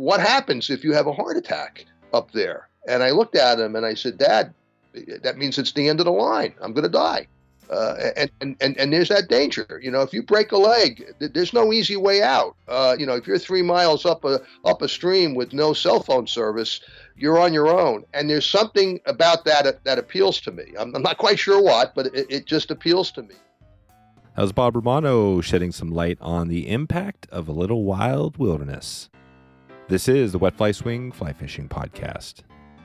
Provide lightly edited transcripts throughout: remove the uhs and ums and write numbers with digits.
what happens if you have a heart attack up there? And I looked at him and I said, Dad, that means it's the end of the line. I'm going to die. And there's that danger. If you break a leg, there's no easy way out. If you're 3 miles up a stream with no cell phone service, you're on your own. And there's something about that appeals to me. I'm not quite sure what, but it just appeals to me. That was Bob Ramano shedding some light on the impact of a little wild wilderness. This is the Wet Fly Swing Fly Fishing Podcast.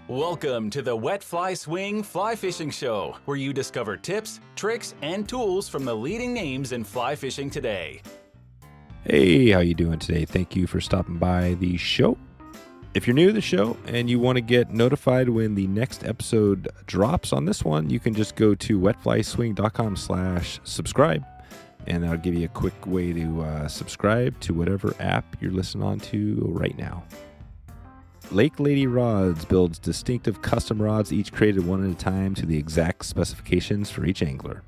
Welcome to the Wet Fly Swing Fly Fishing Show, where you discover tips, tricks, and tools from the leading names in fly fishing today. Hey, how you doing today? Thank you for stopping by the show. If you're new to the show and you want to get notified when the next episode drops on this one, you can just go to wetflyswing.com/subscribe, and that'll give you a quick way to subscribe to whatever app you're listening on to right now. LakeLady Rods builds distinctive custom rods, each created one at a time to the exact specifications for each angler.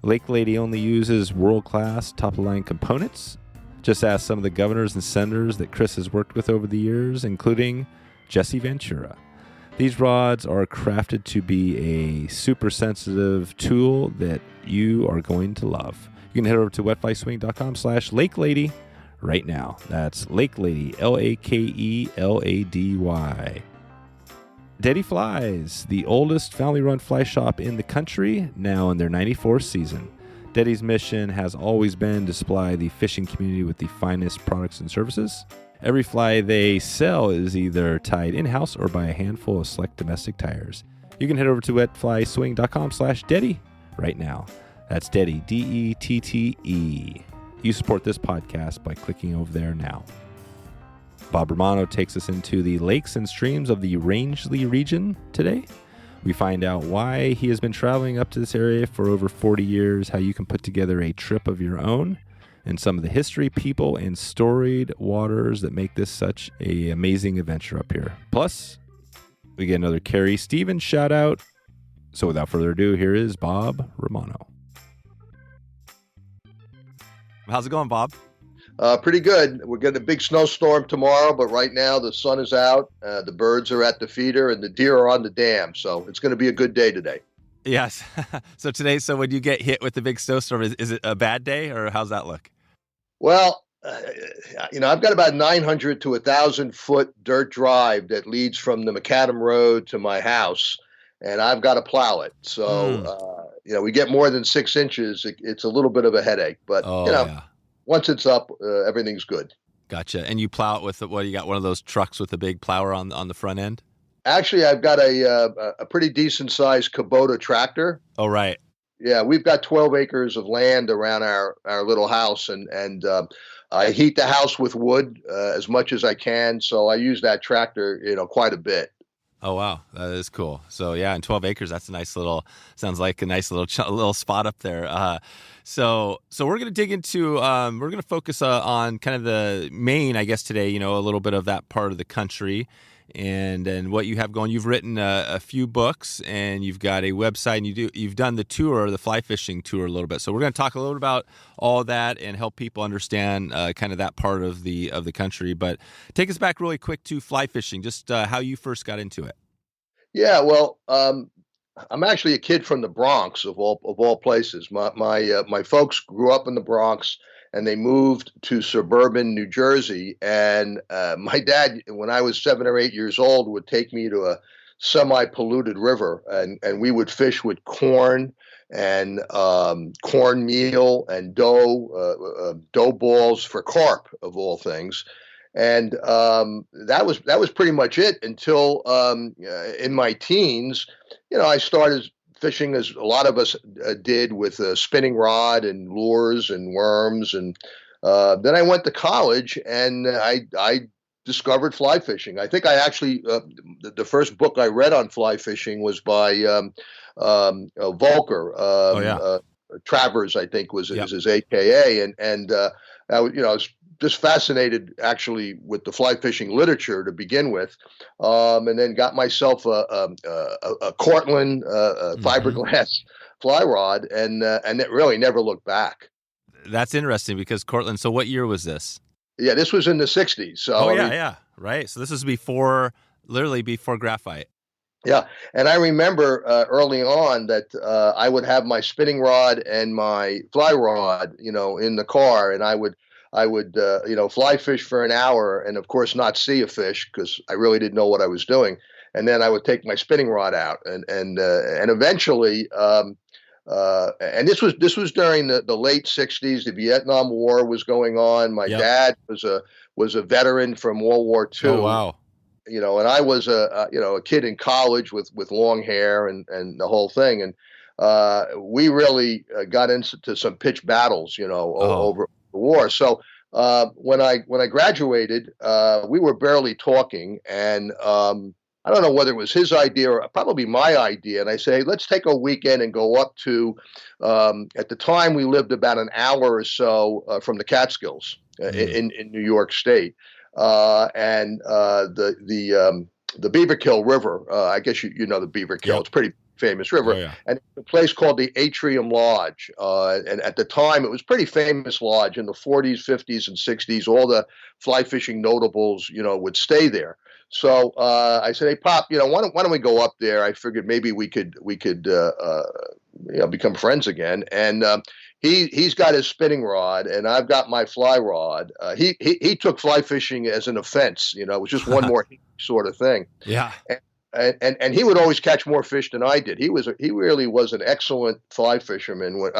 LakeLady only uses world-class, top-of-the-line components. Just ask some of the governors and senators that Chris has worked with over the years, including Jesse Ventura. These rods are crafted to be a super sensitive tool that you are going to love. You can head over to wetflyswing.com/LakeLady right now. That's LakeLady, LakeLady. Dette Flies, the oldest family-run fly shop in the country, now in their 94th season. Dette's mission has always been to supply the fishing community with the finest products and services. Every fly they sell is either tied in-house or by a handful of select domestic tires. You can head over to wetflyswing.com/Dette right now. That's Dette, Dette. You support this podcast by clicking over there now. Bob Ramano takes us into the lakes and streams of the Rangeley Region today. We find out why he has been traveling up to this area for over 40 years, how you can put together a trip of your own, and some of the history, people, and storied waters that make this such an amazing adventure up here. Plus, we get another Carrie Stevens shout out. So without further ado, here is Bob Ramano. How's it going, Bob? Pretty good. We're getting a big snowstorm tomorrow, but right now the sun is out, the birds are at the feeder, and the deer are on the dam. So it's going to be a good day today. Yes. So when you get hit with the big snowstorm, is it a bad day, or how's that look? Well, I've got about 900 to 1,000 foot dirt drive that leads from the macadam road to my house, and I've got to plow it. So, we get more than 6 inches. It's a little bit of a headache, but yeah. Once it's up, everything's good. Gotcha. And you plow it with what? You got one of those trucks with a big plower on the front end? Actually, I've got a pretty decent sized Kubota tractor. Oh, right. Yeah, we've got 12 acres of land around our little house, and I heat the house with wood as much as I can. So I use that tractor, quite a bit. Oh, wow. That is cool. So, yeah, and 12 acres, that's sounds like a nice little spot up there. So we're going to dig into, we're going to focus on kind of the Maine, I guess, today, a little bit of that part of the country and what you have going. You've written a few books, and you've got a website, and you've done the tour, the fly fishing tour a little bit. So we're going to talk a little bit about all that and help people understand kind of that part of the country. But take us back really quick to fly fishing, just how you first got into it. Yeah, well, I'm actually a kid from the Bronx of all places. My folks grew up in the Bronx, and they moved to suburban New Jersey. And my dad, when I was 7 or 8 years old, would take me to a semi-polluted river, and we would fish with corn and cornmeal and dough balls for carp, of all things. And that was pretty much it until in my teens, I started fishing, as a lot of us did, with a spinning rod and lures and worms. And then I went to college, and I discovered fly fishing. I think I actually the first book I read on fly fishing was by Volker. Travers, I think, was his AKA, and I was just fascinated actually with the fly fishing literature to begin with, and then got myself a Cortland fiberglass fly rod, and it really never looked back. That's interesting because Cortland. So what year was this? Yeah, this was in the 60s. So Right. So this is literally before graphite. Yeah, and I remember early on that I would have my spinning rod and my fly rod, in the car, and I would fly fish for an hour, and of course not see a fish because I really didn't know what I was doing, and then I would take my spinning rod out, and eventually, and this was during the late '60s. The Vietnam War was going on. My dad was a veteran from World War II. Oh wow. And I was a kid in college with long hair and the whole thing, and we really got into some pitched battles, over the war. So when I graduated, we were barely talking, and I don't know whether it was his idea or probably my idea. And I say, hey, let's take a weekend and go up to. At the time, we lived about an hour or so from the Catskills in New York State. And the Beaverkill River, I guess you know the Beaverkill. Yep. It's a pretty famous river. Oh, yeah. And a place called the Atrium Lodge. And at the time, it was a pretty famous lodge in the 40s, 50s, and 60s. All the fly fishing notables, would stay there. So I said, hey, Pop, why don't we go up there? I figured maybe we could become friends again. And he's got his spinning rod, and I've got my fly rod. He took fly fishing as an offense. It was just one more sort of thing. Yeah. And he would always catch more fish than I did. He really was an excellent fly fisherman.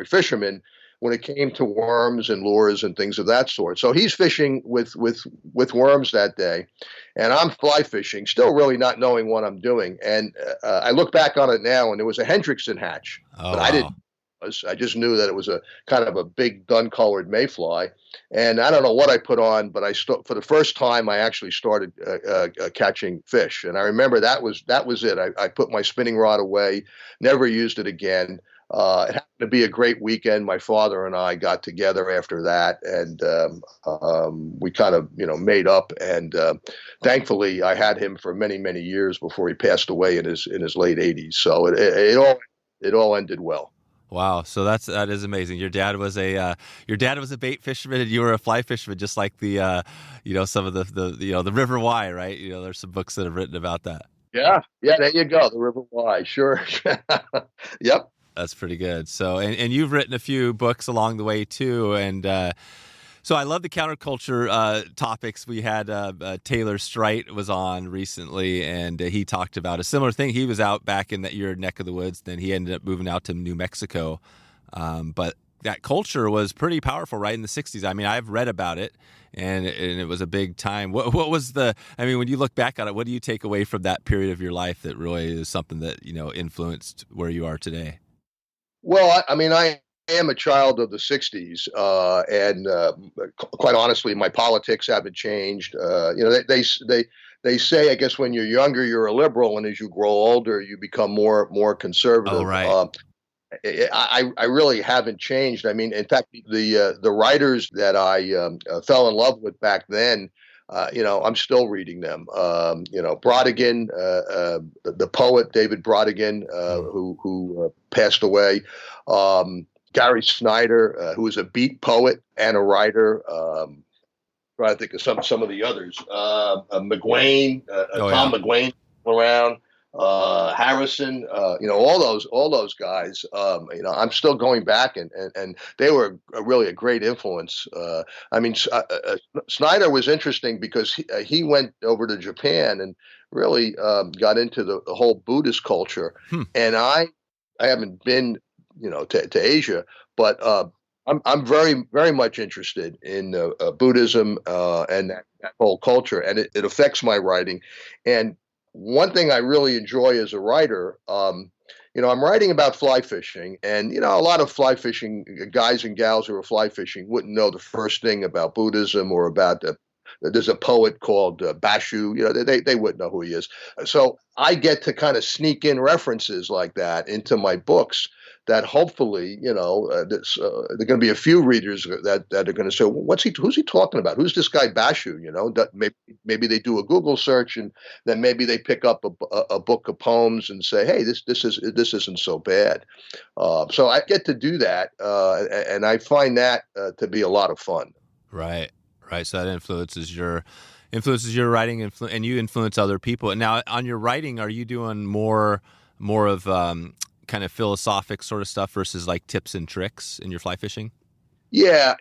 Fisherman when it came to worms and lures and things of that sort. So he's fishing with worms that day, and I'm fly fishing, still really not knowing what I'm doing. And I look back on it now, and there was a Hendrickson hatch, but I didn't. I just knew that it was a kind of a big dun-colored mayfly, and I don't know what I put on, but for the first time I actually started catching fish, and I remember that was it. I put my spinning rod away, never used it again. It happened to be a great weekend. My father and I got together after that, and we kind of made up. And thankfully, I had him for many, many years before he passed away in his late 80s. So it all ended well. Wow, so that is amazing. Your dad was a bait fisherman, and you were a fly fisherman, just like the some of the River Y, right? There's some books that have written about that. Yeah, there you go, the River Y, sure. Yep. That's pretty good. So, and you've written a few books along the way too, and so I love the counterculture topics. We had Taylor Streit was on recently, and he talked about a similar thing. He was out back in your neck of the woods. Then he ended up moving out to New Mexico, but that culture was pretty powerful, right, in the 60s. I mean, I've read about it, and it was a big time. What was when you look back on it, what do you take away from that period of your life that really is something that influenced where you are today? Well, I am a child of the 60s, and quite honestly, my politics haven't changed. They say, I guess, when you're younger, you're a liberal, and as you grow older, you become more conservative. Oh, right. I really haven't changed. I mean, in fact, the writers that I fell in love with back then, I'm still reading them. Brodigan, the poet David Brodigan, who passed away. Gary Schneider, who was a beat poet and a writer. Trying to think of some of the others. McGuane, Tom McGuane around. Harrison, all those guys. I'm still going back, and they were really a great influence. Schneider was interesting because he went over to Japan and really got into the whole Buddhist culture. And I haven't been, to Asia, but I'm very, very much interested in Buddhism and that whole culture, and it affects my writing. And one thing I really enjoy as a writer, I'm writing about fly fishing, and a lot of fly fishing guys and gals who are fly fishing wouldn't know the first thing about Buddhism or about there's a poet called Bashu. They wouldn't know who he is. So I get to kind of sneak in references like that into my books. That hopefully, there are going to be a few readers that are going to say, well, who's he talking about? Who's this guy Bashu? Maybe they do a Google search, and then maybe they pick up a book of poems and say, hey, this isn't so bad. So I get to do that, and I find that to be a lot of fun. Right. So that influences your influences your writing, and you influence other people. And now on your writing, are you doing more of kind of philosophic sort of stuff versus like tips and tricks in your fly fishing? Yeah,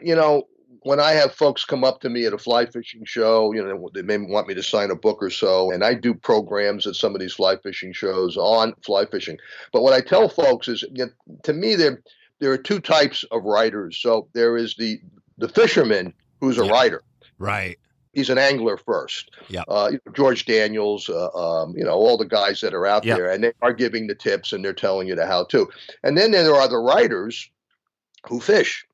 when I have folks come up to me at a fly fishing show, they may want me to sign a book or so, and I do programs at some of these fly fishing shows on fly fishing. But what I tell folks is, to me, there are two types of writers. So there is the fisherman who's a writer. Right. He's an angler first. Yeah. George Daniels, all the guys that are out there, and they are giving the tips and they're telling you the how to. And then there are the writers who fish.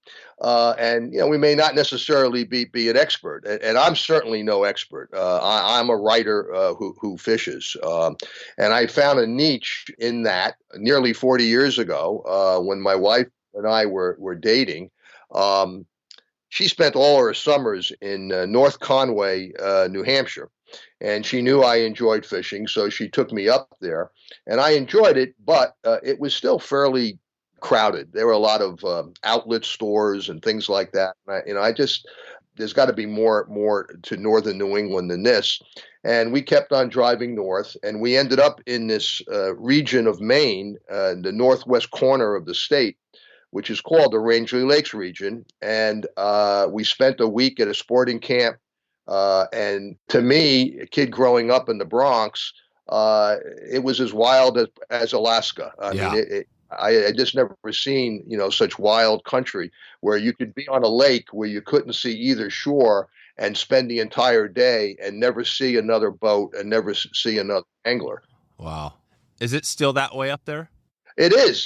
And we may not necessarily be an expert, and I'm certainly no expert. I'm a writer who fishes, and I found a niche in that nearly 40 years ago when my wife and I were dating. She spent all her summers in North Conway, New Hampshire, and she knew I enjoyed fishing, so she took me up there, and I enjoyed it, but it was still fairly crowded. There were a lot of outlet stores and things like that. There's got to be more to northern New England than this. And we kept on driving north, and we ended up in this region of Maine, the northwest corner of the state, which is called the Rangeley Lakes Region. And we spent a week at a sporting camp. And to me, a kid growing up in the Bronx, it was as wild as Alaska. I mean, I just never seen, such wild country where you could be on a lake where you couldn't see either shore and spend the entire day and never see another boat and never see another angler. Wow. Is it still that way up there? It is.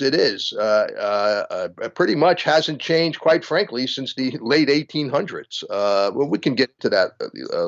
Pretty much hasn't changed, quite frankly, since the late 1800s. Well, we can get to that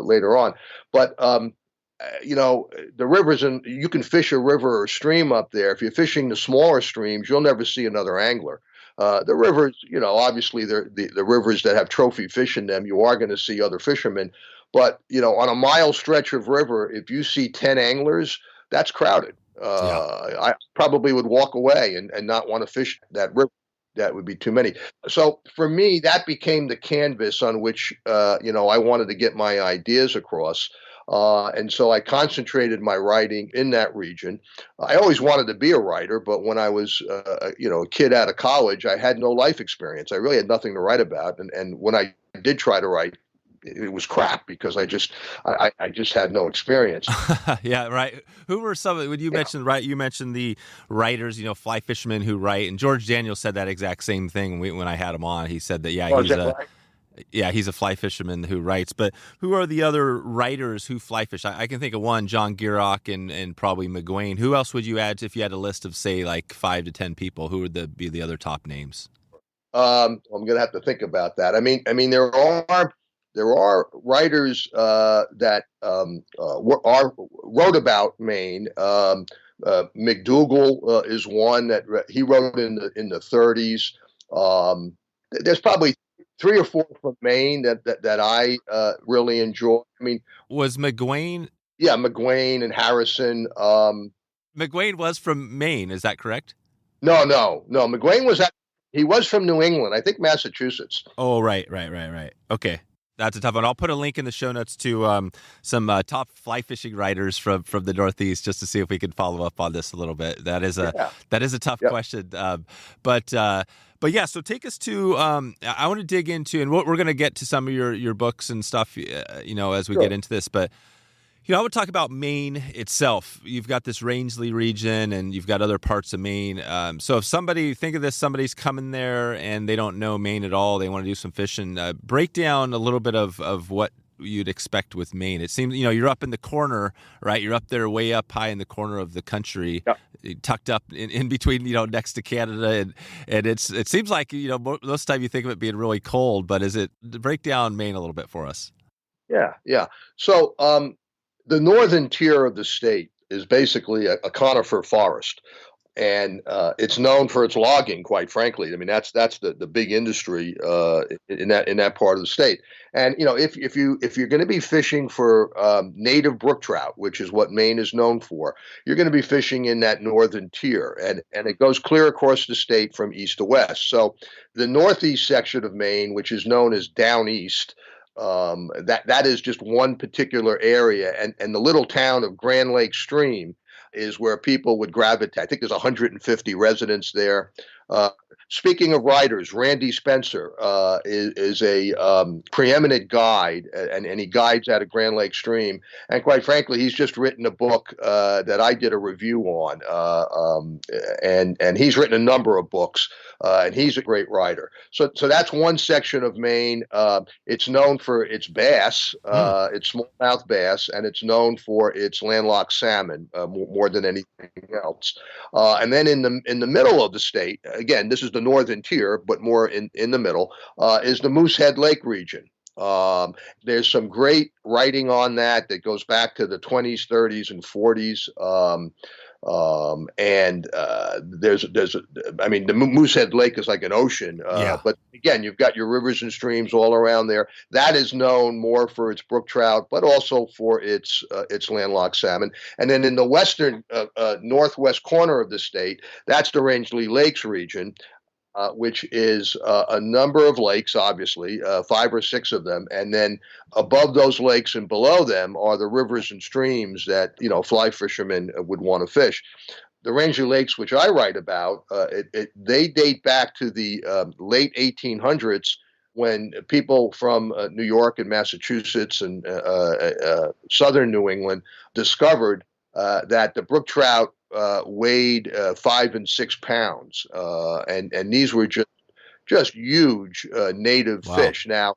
later on. But the rivers, and you can fish a river or stream up there. If you're fishing the smaller streams, you'll never see another angler. The rivers, obviously the rivers that have trophy fish in them, you are going to see other fishermen. But, on a mile stretch of river, if you see 10 anglers, that's crowded. I probably would walk away and not want to fish that river. That would be too many. So for me, that became the canvas on which, I wanted to get my ideas across. And so I concentrated my writing in that region. I always wanted to be a writer, but when I was, a kid out of college, I had no life experience. I really had nothing to write about. And when I did try to write, it was crap because I just had no experience. Yeah, right. Who were some? When you mentioned you mentioned the writers, fly fishermen who write, and George Daniels said that exact same thing when I had him on. He said that he's a fly fisherman who writes. But who are the other writers who fly fish? I can think of one, John Gierach and probably McGuane. Who else would you add if you had a list of, say, like 5 to 10 people? Who would be the other top names? I'm going to have to think about that. I mean, there are writers that wrote about Maine. McDougall is one that he wrote in the 30s. There's probably 3 or 4 from Maine that I really enjoy. I mean, was McGuane? Yeah, McGuane and Harrison. McGuane was from Maine, is that correct? No. McGuane he was from New England, I think Massachusetts. Oh, right. Okay. That's a tough one. I'll put a link in the show notes to some top fly fishing writers from the Northeast, just to see if we can follow up on this a little bit. That is a tough question. But yeah, so take us to. I want to dig into, and we're going to get to some of your books and stuff, as we get into this. But I would talk about Maine itself. You've got this Rangeley region, and you've got other parts of Maine. So if somebody's coming there and they don't know Maine at all, they want to do some fishing, break down a little bit of what you'd expect with Maine. It seems, you're up in the corner, right? You're up there way up high in the corner of the country, tucked up in between, next to Canada. And it seems like, most of the time you think of it being really cold, but break down Maine a little bit for us? Yeah. So, the northern tier of the state is basically a conifer forest, and it's known for its logging. Quite frankly, I mean that's the big industry in that part of the state. And if you're going to be fishing for native brook trout, which is what Maine is known for, you're going to be fishing in that northern tier, and it goes clear across the state from east to west. So the northeast section of Maine, which is known as down east, That is just one particular area, and the little town of Grand Lake Stream is where people would gravitate. I think there's 150 residents there. Uh, Speaking of writers, Randy Spencer is a preeminent guide, and he guides out of Grand Lake Stream. And quite frankly, he's just written a book that I did a review on, and he's written a number of books, and he's a great writer. So that's one section of Maine. It's known for its bass, its smallmouth bass, and it's known for its landlocked salmon more than anything else. And then in the middle of the state, again, this is the northern tier, but more in the middle, is the Moosehead Lake region. There's some great writing on that goes back to the 20s, 30s, and 40s. I mean, the Moosehead Lake is like an ocean. But again, you've got your rivers and streams all around there. That is known more for its brook trout, but also for its landlocked salmon. And then in the western, northwest corner of the state, that's the Rangeley Lakes region. Which is a number of lakes, obviously, 5 or 6 of them. And then above those lakes and below them are the rivers and streams that, fly fishermen would want to fish. The Rangeley Lakes, which I write about, they date back to the late 1800s when people from New York and Massachusetts and southern New England discovered that the brook trout weighed 5 and 6 pounds, and these were just huge native fish. Now,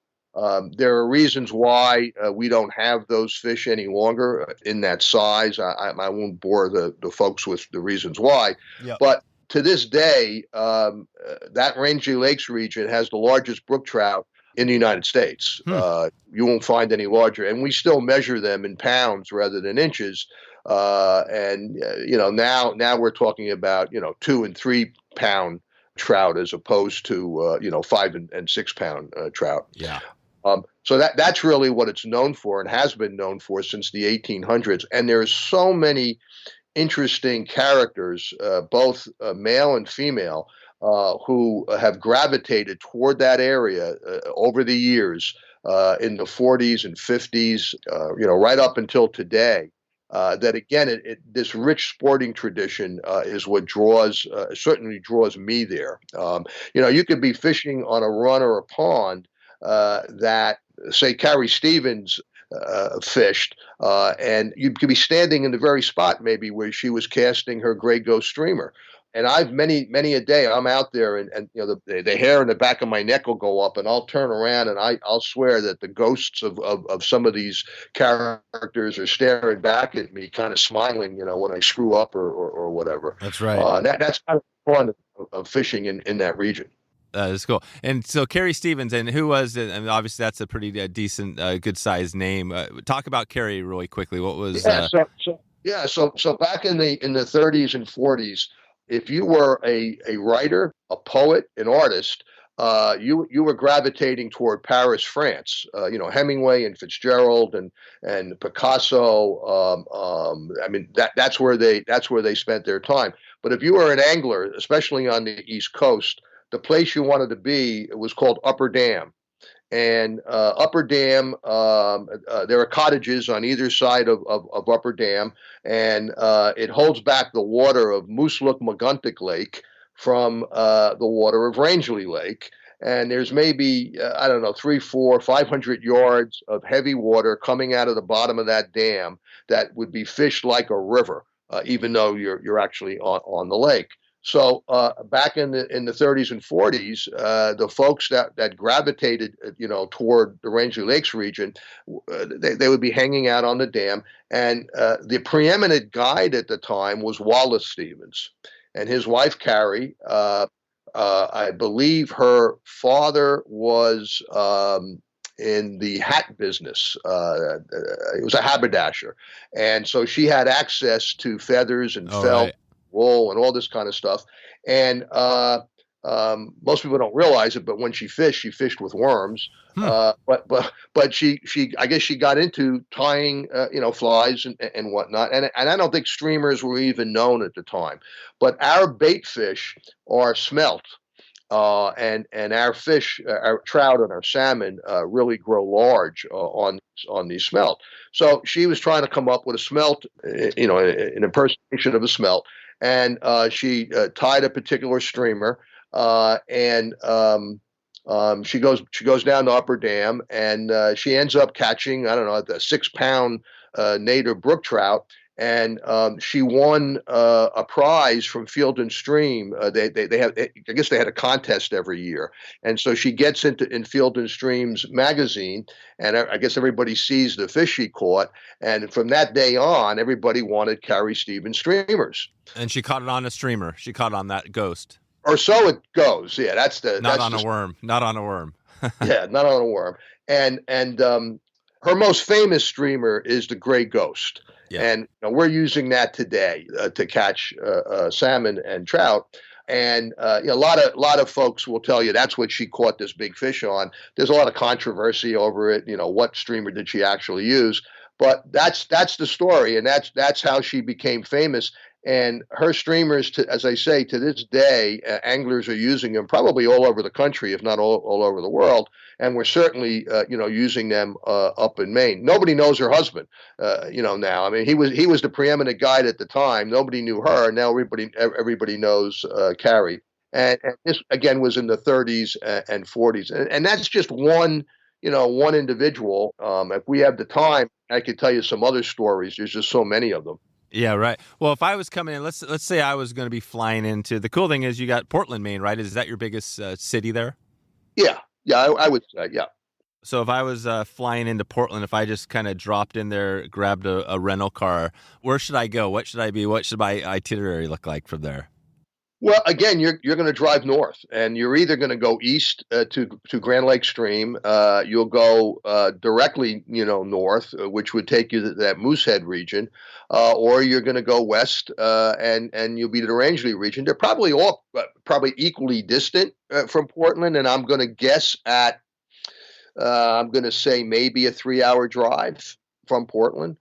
there are reasons why we don't have those fish any longer in that size. I won't bore the folks with the reasons why, but to this day, that Rangeley Lakes region has the largest brook trout in the United States. You won't find any larger, and we still measure them in pounds rather than inches. Now we're talking about 2 and 3 pound trout as opposed to 5 and 6 pound trout. So that's really what it's known for and has been known for since the 1800s. And there's so many interesting characters, both male and female, who have gravitated toward that area over the years, in the 40s and 50s, right up until today. That again, this rich sporting tradition is what certainly draws me there. You could be fishing on a run or a pond that, say, Carrie Stevens fished, and you could be standing in the very spot maybe where she was casting her gray ghost streamer. And I've many a day I'm out there, and the hair in the back of my neck will go up, and I'll turn around and I'll swear that the ghosts of some of these characters are staring back at me, kind of smiling, when I screw up or whatever. That's right. That's kind of fun of fishing in that region. That's cool. And so Carrie Stevens, and who was it? And obviously that's a pretty decent, good sized name. Talk about Carrie really quickly. What was? So back in the 30s and 40s. If you were a writer, a poet, an artist, you were gravitating toward Paris, France. Hemingway and Fitzgerald and Picasso. That's where they spent their time. But if you were an angler, especially on the East Coast, the place you wanted to be was called Upper Dam. And Upper Dam, there are cottages on either side of Upper Dam, and it holds back the water of Moosehead Lake from the water of Rangeley Lake. And there's maybe, 300, 400, 500 yards of heavy water coming out of the bottom of that dam that would be fished like a river, even though you're actually on the lake. So back in the 30s and 40s, the folks that gravitated, toward the Rangeley Lakes region, they would be hanging out on the dam. And the preeminent guide at the time was Wallace Stevens, and his wife Carrie. I believe her father was in the hat business. He was a haberdasher, and so she had access to feathers and felt. Right. Wool and all this kind of stuff. And most people don't realize it, but when she fished with worms. But she I guess she got into tying flies and whatnot. And I don't think streamers were even known at the time. But our bait fish are smelt. and our fish, our trout and our salmon really grow large on these smelt. So she was trying to come up with a smelt, an impersonation of a smelt, and she tied a particular streamer, and she goes down to Upper Dam, and she ends up catching, I don't know, the 6-pound native brook trout. And she won a prize from Field and Stream. They have, I guess they had a contest every year, and so she gets in Field and Stream's magazine, and I guess everybody sees the fish she caught, and from that day on, everybody wanted Carrie Stevens streamers. And she caught it on a streamer. She caught on that ghost. Or so it goes. Yeah, not on a worm. Yeah, not on a worm. And her most famous streamer is the gray ghost. Yeah. And we're using that today to catch salmon and trout. And a lot of folks will tell you that's what she caught this big fish on. There's a lot of controversy over it. What streamer did she actually use? But that's the story, and that's how she became famous. And her streamers, as I say, to this day, anglers are using them probably all over the country, if not all over the world. And we're certainly, using them up in Maine. Nobody knows her husband, now. I mean, he was the preeminent guide at the time. Nobody knew her. Now everybody knows Carrie. And this again was in the 30s and 40s, and that's just one individual. If we have the time, I could tell you some other stories. There's just so many of them. Yeah, right. Well, if I was coming in, let's say I was going to be flying into. The cool thing is you got Portland, Maine, right? Is that your biggest city there? Yeah, I would say, yeah. So if I was flying into Portland, if I just kind of dropped in there, grabbed a rental car, where should I go? What should I be? What should my itinerary look like from there? Well, again, you're going to drive north, and you're either going to go east to Grand Lake Stream. You'll go directly, north, which would take you to that Moosehead region, or you're going to go west, and you'll be to the Rangeley region. They're probably all equally distant from Portland, and I'm going to guess at I'm going to say maybe a 3-hour drive from Portland.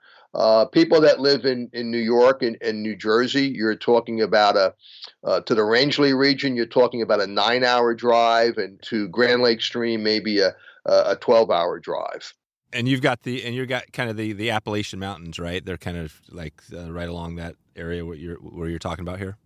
People that live in New York and New Jersey, you're talking about to the Rangeley region, you're talking about a 9-hour drive, and to Grand Lake Stream, maybe a 12-hour drive. And you've got kind of the Appalachian Mountains, right? They're kind of like right along that area where you're talking about here.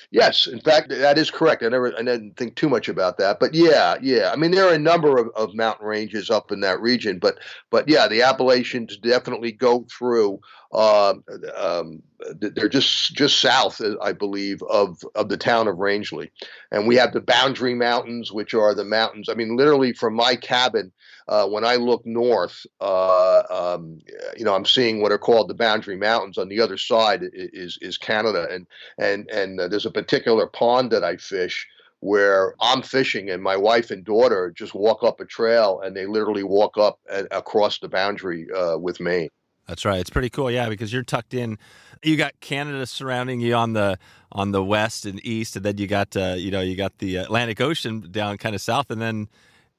Yes, in fact, that is correct. I didn't think too much about that, but yeah. I mean, there are a number of mountain ranges up in that region, but yeah, the Appalachians definitely go through. They're just south, I believe, of the town of Rangeley, and we have the Boundary Mountains, which are the mountains. I mean, literally from my cabin. When I look north, I'm seeing what are called the Boundary Mountains. On the other side is Canada, and there's a particular pond that I fish where I'm fishing, and my wife and daughter just walk up a trail, and they literally walk up and across the boundary with Maine. That's right. It's pretty cool, yeah, because you're tucked in. You got Canada surrounding you on the west and east, and then you got the Atlantic Ocean down kind of south, and then.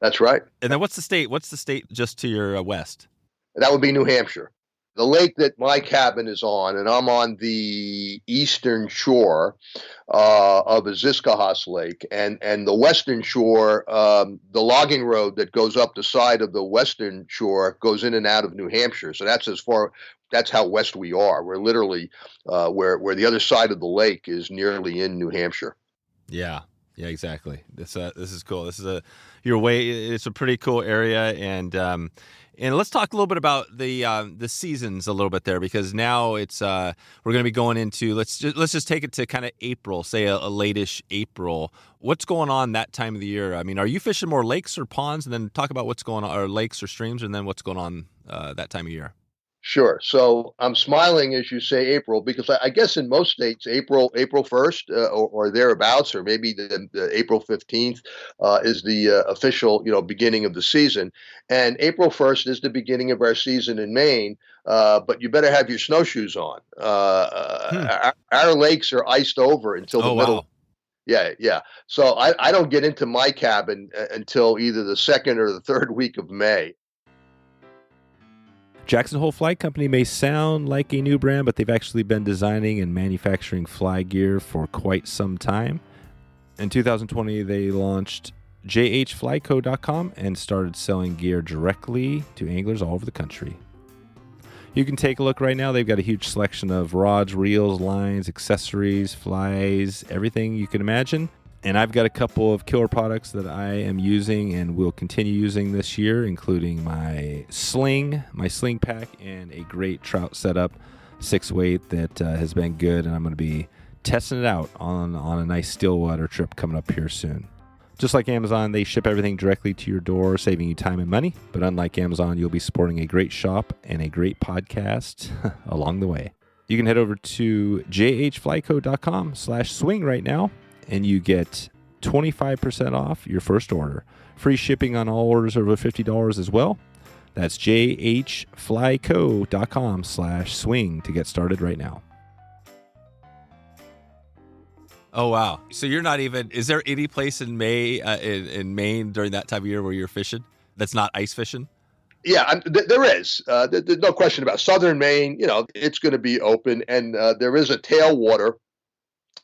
That's right. And then what's the state? What's the state just to your west? That would be New Hampshire. The lake that my cabin is on, and I'm on the eastern shore of Aziscahas Lake, and the western shore, the logging road that goes up the side of the western shore goes in and out of New Hampshire. So that's how west we are. We're literally where the other side of the lake is nearly in New Hampshire. Yeah. Yeah, exactly. This is cool. This is it's a pretty cool area, and let's talk a little bit about the seasons a little bit there, because now it's we're going to be going into let's just take it to kind of April, say a late-ish April. What's going on that time of the year? I mean, are you fishing more lakes or ponds, and then talk about what's going on, or lakes or streams, and then what's going on that time of year? Sure. So I'm smiling as you say April, because I guess in most states, April 1st or thereabouts, or maybe the April 15th is the official beginning of the season. And April 1st is the beginning of our season in Maine. But you better have your snowshoes on. Our lakes are iced over until the middle. Wow. Yeah. So I don't get into my cabin until either the second or the third week of May. Jackson Hole Fly Company may sound like a new brand, but they've actually been designing and manufacturing fly gear for quite some time. In 2020, they launched jhflyco.com and started selling gear directly to anglers all over the country. You can take a look right now. They've got a huge selection of rods, reels, lines, accessories, flies, everything you can imagine. And I've got a couple of killer products that I am using and will continue using this year, including my sling pack, and a great trout setup, 6-weight that has been good, and I'm going to be testing it out on a nice stillwater trip coming up here soon. Just like Amazon, they ship everything directly to your door, saving you time and money. But unlike Amazon, you'll be supporting a great shop and a great podcast along the way. You can head over to jhflyco.com/swing right now, and you get 25% off your first order. Free shipping on all orders over $50 as well. That's jhflyco.com/swing to get started right now. Oh, wow. So you're not even, is there any place in Maine during that time of year where you're fishing that's not ice fishing? Yeah, there is. There's no question about Southern Maine. It's going to be open, and there is a tailwater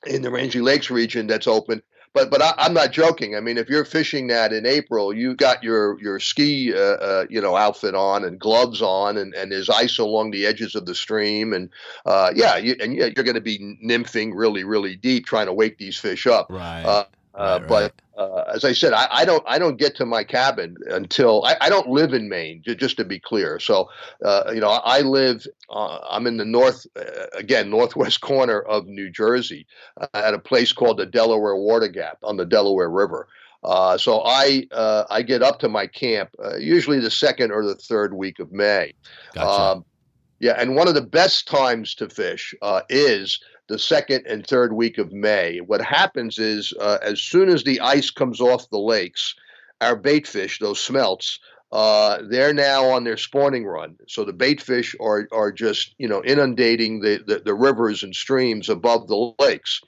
in the Rangeley Lakes region that's open. But I'm not joking. I mean, if you're fishing that in April, you got your ski outfit on and gloves on, and there's ice along the edges of the stream, and you're going to be nymphing really, really deep, trying to wake these fish up. Right. But as I said, I don't get to my cabin until I don't live in Maine, just to be clear. So, I live, I'm in the northwest corner of New Jersey at a place called the Delaware Water Gap on the Delaware River. So I get up to my camp usually the second or the third week of May. Gotcha. And one of the best times to fish is the second and third week of May. What happens is as soon as the ice comes off the lakes, our bait fish, those smelts, they're now on their spawning run. So the bait fish are just inundating the rivers and streams above the lakes.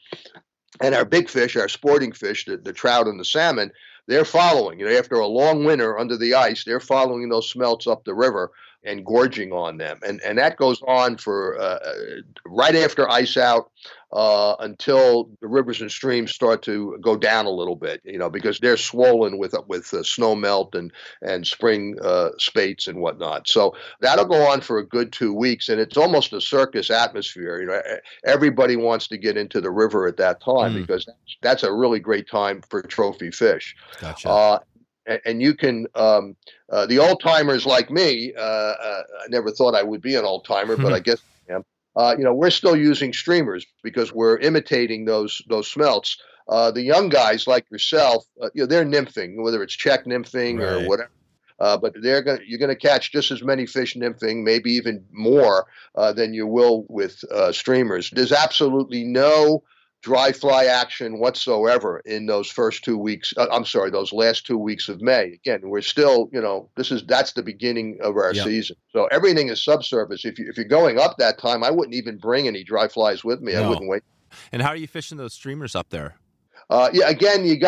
And our big fish, our sporting fish, the trout and the salmon, they're following. After a long winter under the ice, they're following those smelts up the river and gorging on them. And that goes on for right after ice out until the rivers and streams start to go down a little bit, because they're swollen with snow melt and spring spates and whatnot. So that'll go on for a good 2 weeks, and it's almost a circus atmosphere. Everybody wants to get into the river at that time because that's a really great time for trophy fish. Gotcha. And you can, the old timers like me, I never thought I would be an old timer, but I guess I am. We're still using streamers because we're imitating those smelts. The young guys like yourself, they're nymphing, whether it's check nymphing or whatever. But you're gonna catch just as many fish nymphing, maybe even more than you will with streamers. There's absolutely no dry fly action whatsoever in those first 2 weeks. Those last 2 weeks of May. Again, we're still, that's the beginning of our season. So everything is subsurface. If you're going up that time, I wouldn't even bring any dry flies with me. No. I wouldn't wait. And how are you fishing those streamers up there? Again, you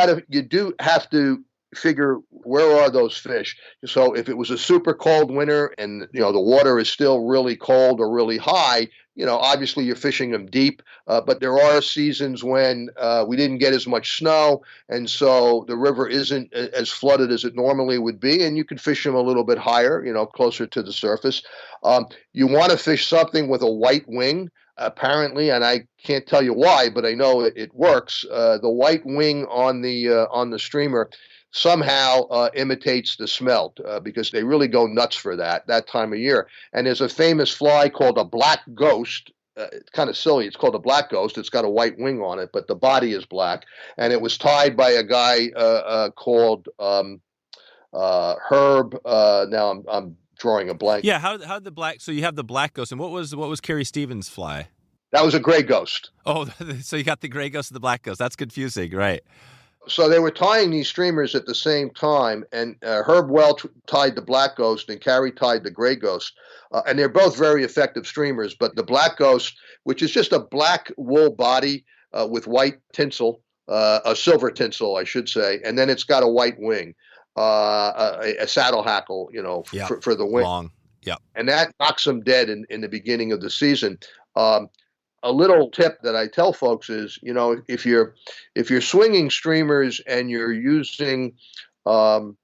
do have to figure where are those fish. So if it was a super cold winter and the water is still really cold or really high, obviously you're fishing them deep, but there are seasons when we didn't get as much snow, and so the river isn't as flooded as it normally would be, and you can fish them a little bit higher, closer to the surface. You want to fish something with a white wing, apparently, and I can't tell you why, but I know it works. The white wing on the streamer somehow imitates the smelt because they really go nuts for that time of year. And there's a famous fly called a black ghost. It's kind of silly. It's called a black ghost. It's got a white wing on it, but the body is black. And it was tied by a guy called Herb. Now I'm drawing a blank. Yeah, how the black? So you have the black ghost, and what was Carrie Stevens' fly? That was a gray ghost. Oh, so you got the gray ghost and the black ghost. That's confusing, right? So they were tying these streamers at the same time, and Herb Welch tied the black ghost and Carrie tied the gray ghost. And they're both very effective streamers, but the black ghost, which is just a black wool body with white tinsel, a silver tinsel, I should say, and then it's got a white wing, a saddle hackle, for the wing. Long, yeah. And that knocks them dead in the beginning of the season. a little tip that I tell folks is, if you're swinging streamers and you're using hackle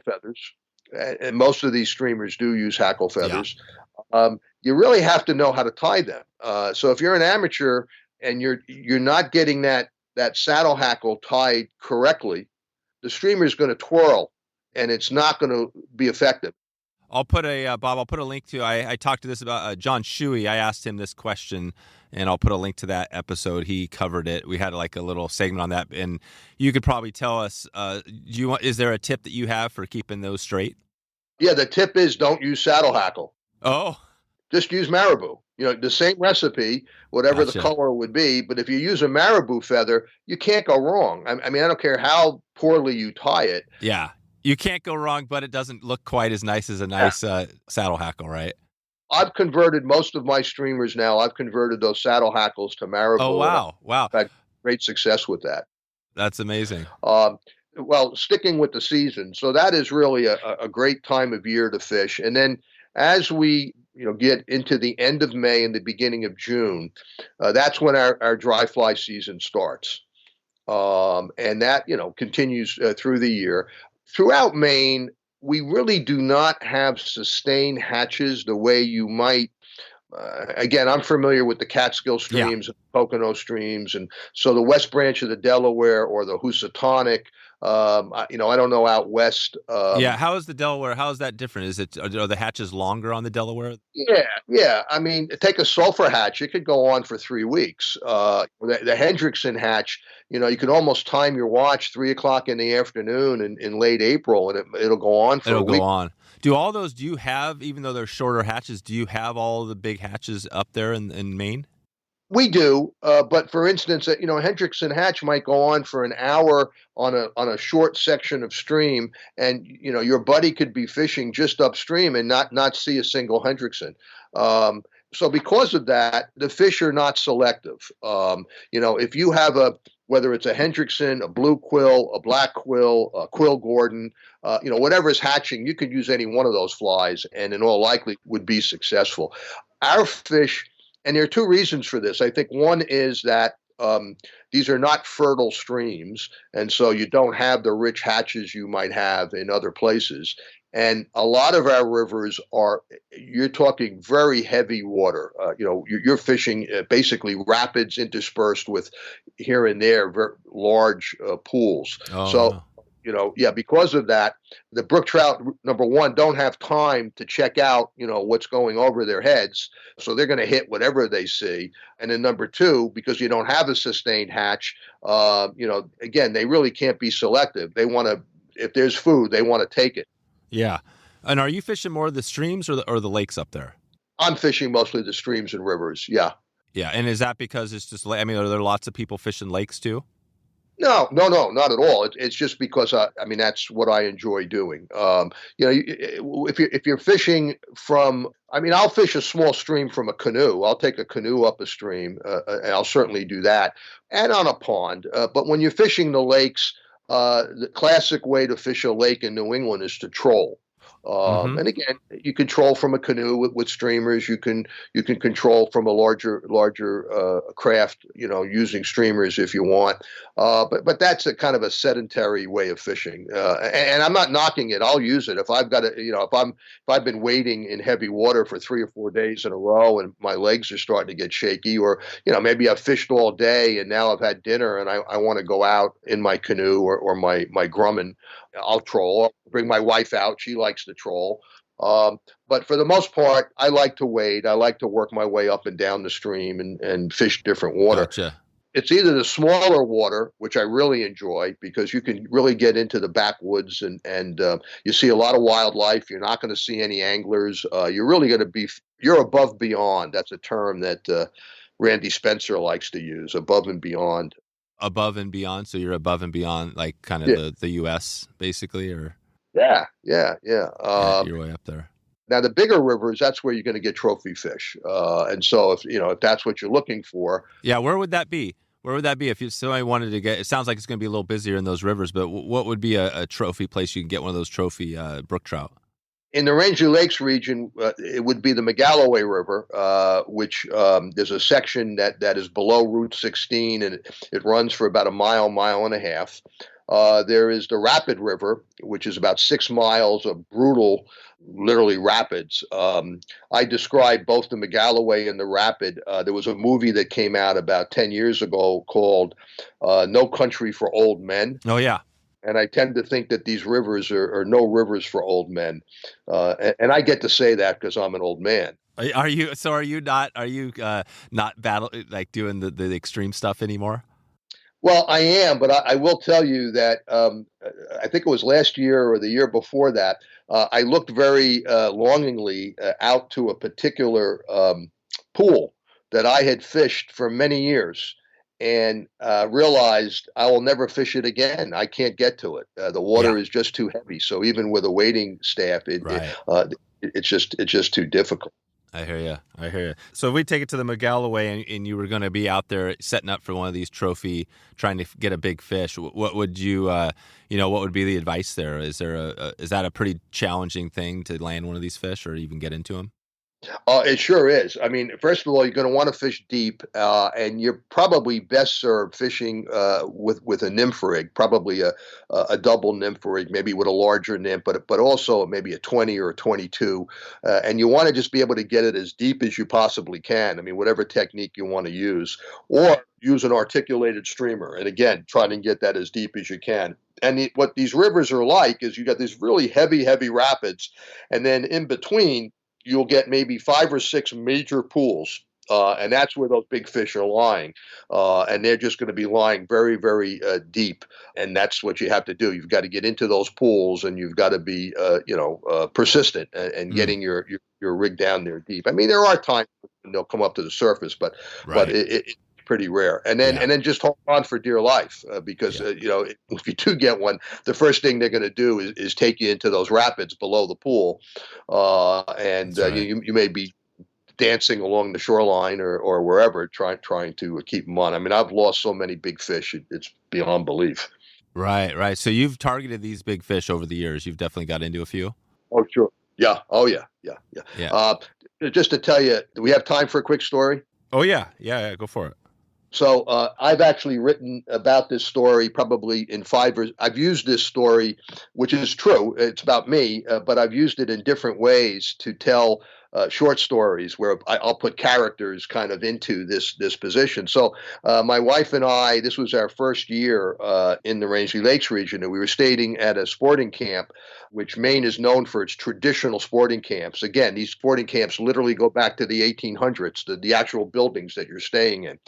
feathers, and most of these streamers do use hackle feathers, you really have to know how to tie them. So if you're an amateur and you're not getting that saddle hackle tied correctly, the streamer is going to twirl, and it's not going to be effective. I'll put Bob, I'll put a link to, I talked to this about John Shewey. I asked him this question, and I'll put a link to that episode. He covered it. We had like a little segment on that, and you could probably tell us, is there a tip that you have for keeping those straight? Yeah, the tip is don't use saddle hackle. Oh. Just use marabou. The same recipe, whatever the color would be, but if you use a marabou feather, you can't go wrong. I mean, I don't care how poorly you tie it. Yeah. You can't go wrong, but it doesn't look quite as nice as a nice saddle hackle, right? I've converted most of my streamers now. I've converted those saddle hackles to marabou. Oh, wow. Wow. I've had great success with that. That's amazing. Well, sticking with the season. So that is really a great time of year to fish. And then as we get into the end of May and the beginning of June, that's when our dry fly season starts. And that, continues through the year. Throughout Maine, we really do not have sustained hatches the way you might. Again, I'm familiar with the Catskill streams and Pocono streams, and so the West Branch of the Delaware or the Housatonic. I don't know out west. How is the Delaware? How is that different? Are the hatches longer on the Delaware? Yeah. I mean, take a sulfur hatch; it could go on for 3 weeks. The Hendrickson hatch, you can almost time your watch 3:00 in the afternoon in late April, and it'll go on for a week. It'll go on. Do all those? Do you have, even though they're shorter hatches, do you have all the big hatches up there in Maine? We do, but for instance, Hendrickson hatch might go on for an hour on a short section of stream, and your buddy could be fishing just upstream and not see a single Hendrickson. So because of that, the fish are not selective. If you have whether it's a Hendrickson, a blue quill, a black quill, a quill Gordon, whatever is hatching, you could use any one of those flies, and in all likelihood would be successful. Our fish. And there are two reasons for this. I think one is that these are not fertile streams, and so you don't have the rich hatches you might have in other places. And a lot of our rivers you're talking very heavy water. You're fishing basically rapids interspersed with here and there very large pools. Oh, so. Wow. Because of that, the brook trout, number one, don't have time to check out, what's going over their heads. So they're going to hit whatever they see. And then number two, because you don't have a sustained hatch, again, they really can't be selective. They want to, if there's food, they want to take it. Yeah. And are you fishing more of the streams or the lakes up there? I'm fishing mostly the streams and rivers. Yeah. Yeah. And is that because it's just, are there lots of people fishing lakes too? No, not at all. It's just because that's what I enjoy doing. If you're fishing from, I'll fish a small stream from a canoe. I'll take a canoe up a stream, and I'll certainly do that, and on a pond. But when you're fishing the lakes, the classic way to fish a lake in New England is to troll. And again, you can troll from a canoe with streamers. You can control from a larger craft, using streamers if you want. But that's a kind of a sedentary way of fishing. And I'm not knocking it. I'll use it if I've got if I've been wading in heavy water for 3 or 4 days in a row and my legs are starting to get shaky, or maybe I've fished all day and now I've had dinner and I want to go out in my canoe or my Grumman. I'll troll. I'll bring my wife out. She likes to troll. But for the most part, I like to wade. I like to work my way up and down the stream and fish different water. Gotcha. It's either the smaller water, which I really enjoy because you can really get into the backwoods and you see a lot of wildlife. You're not going to see any anglers. You're really going to you're above beyond. That's a term that Randy Spencer likes to use, above and beyond. Above and beyond, so you're above and beyond, like kind of the U.S. basically, or yeah. You're way up there. Now the bigger rivers, that's where you're going to get trophy fish, and so if that's what you're looking for, where would that be? Where would that be if somebody wanted to get? It sounds like it's going to be a little busier in those rivers, but what would be a trophy place you can get one of those trophy brook trout? In the Rangeley Lakes region, it would be the Magalloway River, which there's a section that is below Route 16, and it runs for about a mile and a half. There is the Rapid River, which is about 6 miles of brutal, literally rapids. I described both the Magalloway and the Rapid. There was a movie that came out about 10 years ago called No Country for Old Men. Oh, yeah. And I tend to think that these rivers are no rivers for old men. And I get to say that because I'm an old man. Are you not doing the extreme stuff anymore? Well, I am, but I will tell you that I think it was last year or the year before that, I looked very longingly out to a particular pool that I had fished for many years, and realized I will never fish it again. I can't get to it. The water is just too heavy. So even with a waiting staff, it's just too difficult. I hear you. So if we take it to the Magalloway and you were going to be out there setting up for one of these trophy, trying to get a big fish, what would you, what would be the advice there? Is that a pretty challenging thing to land one of these fish or even get into them? It sure is. I mean, first of all, you're going to want to fish deep, and you're probably best served fishing with a nymph rig, probably a double nymph rig, maybe with a larger nymph, but also maybe a 20 or a 22. And you want to just be able to get it as deep as you possibly can. I mean, whatever technique you want to use, or use an articulated streamer. And again, try to get that as deep as you can. And what these rivers are like is you got these really heavy rapids, and then in between, you'll get maybe 5 or 6 major pools, and that's where those big fish are lying. And they're just going to be lying very, very deep, and that's what you have to do. You've got to get into those pools, and you've got to be, persistent and getting your rig down there deep. I mean, there are times when they'll come up to the surface, but it's pretty rare. And then just hold on for dear life, because if you do get one, the first thing they're going to do is take you into those rapids below the pool, and you may be dancing along the shoreline or wherever, trying to keep them on. I mean, I've lost so many big fish; it's beyond belief. Right. So you've targeted these big fish over the years. You've definitely got into a few. Oh, sure. Yeah. Oh, yeah. Just to tell you, do we have time for a quick story? Oh, yeah. Go for it. So I've actually written about this story probably in 5 or I've used this story, which is true. It's about me, but I've used it in different ways to tell short stories where I'll put characters kind of into this position. So my wife and I, this was our first year in the Rangeley Lakes region, and we were staying at a sporting camp, which Maine is known for its traditional sporting camps. Again, these sporting camps literally go back to the 1800s, the actual buildings that you're staying in.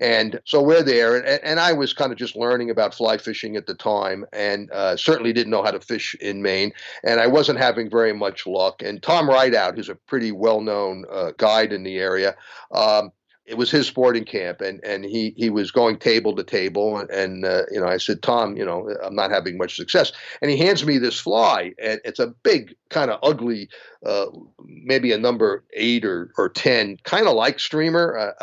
And so we're there, and I was kind of just learning about fly fishing at the time, and certainly didn't know how to fish in Maine, and I wasn't having very much luck. And Tom Rideout, who's a pretty well-known guide in the area, it was his sporting camp, and he was going table to table, and I said, Tom, I'm not having much success, and he hands me this fly, and it's a big, kind of ugly, maybe a number 8 or 10, kind of like streamer,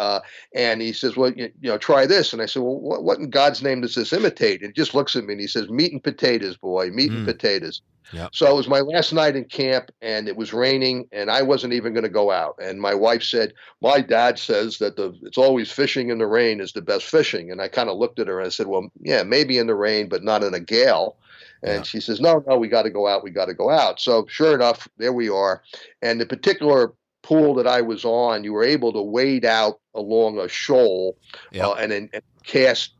and he says, well, try this, and I said, well, what in God's name does this imitate? And he just looks at me and he says, meat and potatoes, boy, meat and potatoes. Yep. So it was my last night in camp, and it was raining, and I wasn't even going to go out. And my wife said, my dad says that it's always fishing in the rain is the best fishing. And I kind of looked at her and I said, well, yeah, maybe in the rain, but not in a gale. And she says, no, we got to go out. So sure enough, there we are. And the particular pool that I was on, you were able to wade out along a shoal and cast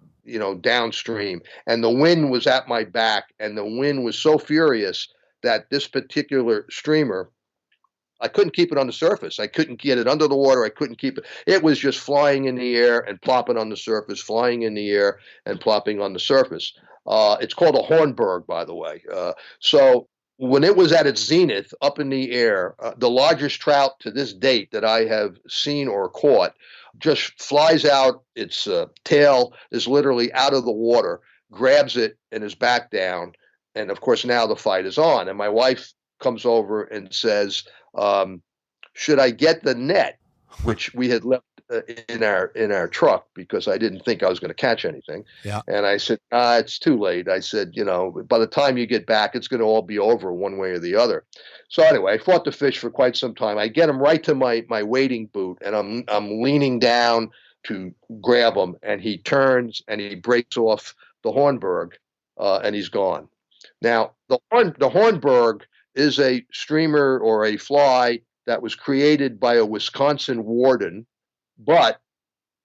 downstream, and the wind was at my back, and the wind was so furious that this particular streamer, I couldn't keep it on the surface. I couldn't get it under the water. I couldn't keep it. It was just flying in the air and plopping on the surface, flying in the air and plopping on the surface. It's called a Hornberg, by the way. So when it was at its zenith up in the air, the largest trout to this date that I have seen or caught just flies out. Its tail is literally out of the water, grabs it and is back down. And of course, now the fight is on. And my wife comes over and says, should I get the net? which we had left in our truck because I didn't think I was going to catch anything. Yeah. And I said, it's too late. I said, by the time you get back, it's going to all be over one way or the other. So anyway, I fought the fish for quite some time. I get him right to my wading boot, and I'm leaning down to grab him, and he turns and he breaks off the hornberg, and he's gone. Now, the hornberg is a streamer or a fly that was created by a Wisconsin warden. But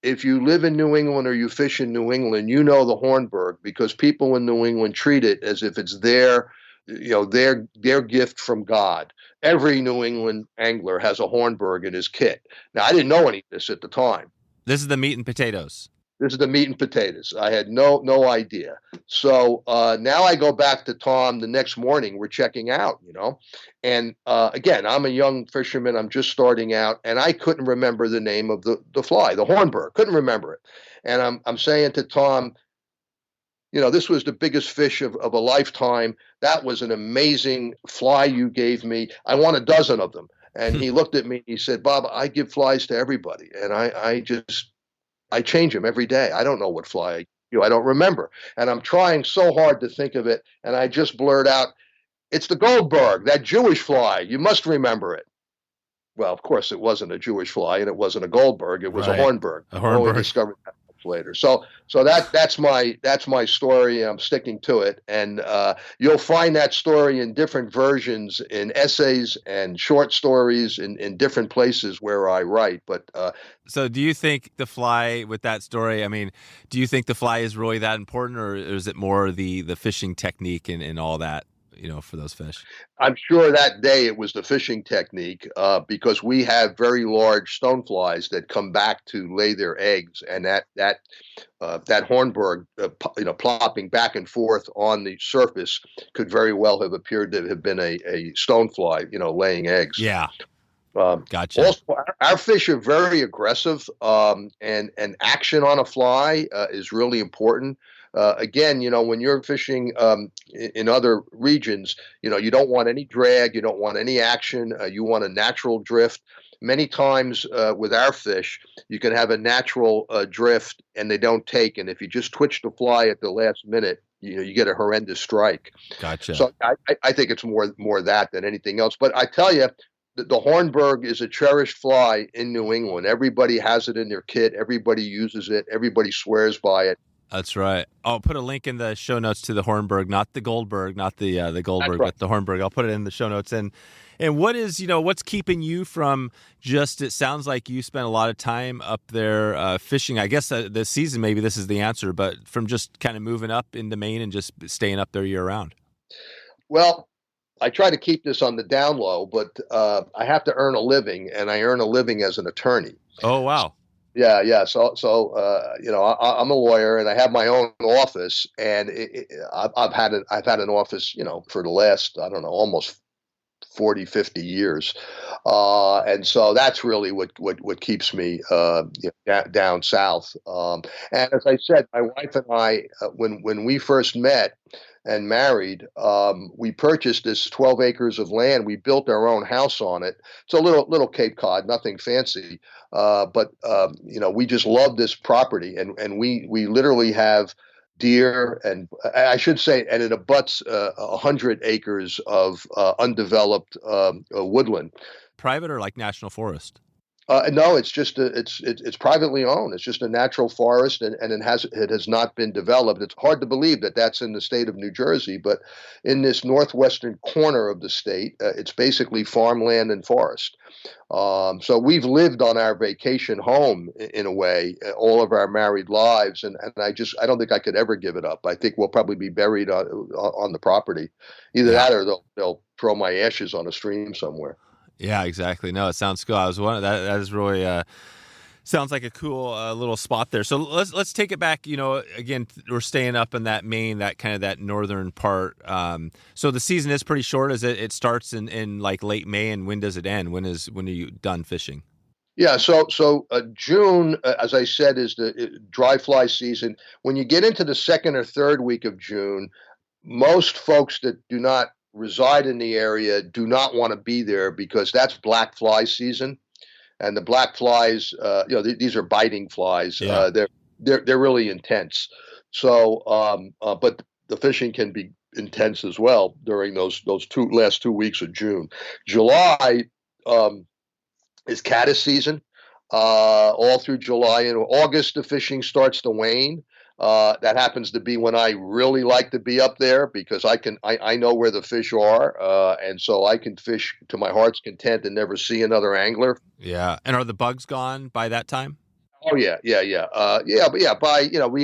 if you live in New England or you fish in New England, you know the hornberg because people in New England treat it as if it's their gift from God. Every New England angler has a hornberg in his kit. Now, I didn't know any of this at the time. This is the meat and potatoes. This is the meat and potatoes. I had no idea. So now I go back to Tom the next morning. We're checking out, and again, I'm a young fisherman. I'm just starting out, and I couldn't remember the name of the fly, the hornberg. Couldn't remember it. And I'm saying to Tom, this was the biggest fish of a lifetime. That was an amazing fly you gave me. I want a dozen of them. And he looked at me. He said, Bob, I give flies to everybody, and I change them every day. I don't know what fly I don't remember. And I'm trying so hard to think of it. And I just blurt out, it's the Goldberg, that Jewish fly. You must remember it. Well, of course, it wasn't a Jewish fly and it wasn't a Goldberg. It was a hornberg. A hornberg. I discovered that much later. So that's my story. I'm sticking to it. And you'll find that story in different versions in essays and short stories in different places where I write. But so do you think the fly with that story, do you think the fly is really that important, or is it more the fishing technique and all that, for those fish? I'm sure that day it was the fishing technique because we have very large stoneflies that come back to lay their eggs, and that hornberg, plopping back and forth on the surface could very well have appeared to have been a stonefly, laying eggs. Yeah. Gotcha. Also, our fish are very aggressive, and action on a fly is really important. Again, when you're fishing in other regions, you don't want any drag, you don't want any action, you want a natural drift. Many times with our fish, you can have a natural drift and they don't take. And if you just twitch the fly at the last minute, you get a horrendous strike. Gotcha. So I think it's more that than anything else. But I tell you, the hornberg is a cherished fly in New England. Everybody has it in their kit. Everybody uses it. Everybody swears by it. That's right. I'll put a link in the show notes to the hornberg, not the Goldberg, not the Goldberg, right, but the hornberg. I'll put it in the show notes. And what is, what's keeping you from it sounds like you spent a lot of time up there fishing. I guess this season, maybe this is the answer, but from just kind of moving up into Maine and just staying up there year round. Well, I try to keep this on the down low, but I have to earn a living, and I earn a living as an attorney. Oh, wow. Yeah. So I'm a lawyer, and I have my own office, and I've had an office, for the last, I don't know, almost 40, 50 years. And so that's really what keeps me down south. And as I said, my wife and I, when we first met and married, we purchased this 12 acres of land. We built our own house on it. It's a little Cape Cod, nothing fancy. But we just love this property, and we literally have deer, and I should say, and it abuts 100 acres of undeveloped woodland. Private or like national forest? No, it's just it's privately owned. It's just a natural forest, and it has not been developed. It's hard to believe that that's in the state of New Jersey, but in this northwestern corner of the state, it's basically farmland and forest. So we've lived on our vacation home in a way all of our married lives, and I don't think I could ever give it up. I think we'll probably be buried on the property, either that or they'll throw my ashes on a stream somewhere. Yeah, exactly. No, it sounds cool. I was wondering that is really sounds like a cool little spot there. So let's take it back. Again, we're staying up in that Maine, that kind of that northern part. So the season is pretty short. As it starts in like late May, and when does it end? When are you done fishing? Yeah, so June, as I said, is the dry fly season. When you get into the second or third week of June, most folks that do not reside in the area do not want to be there because that's black fly season. and the black flies, these are biting flies. Yeah. They're really intense. So, but the fishing can be intense as well during those last 2 weeks of June. July is caddis season. All through July and August, the fishing starts to wane. That happens to be when I really like to be up there because I know where the fish are, and so I can fish to my heart's content and never see another angler. Yeah. And are the bugs gone by that time? Oh yeah. We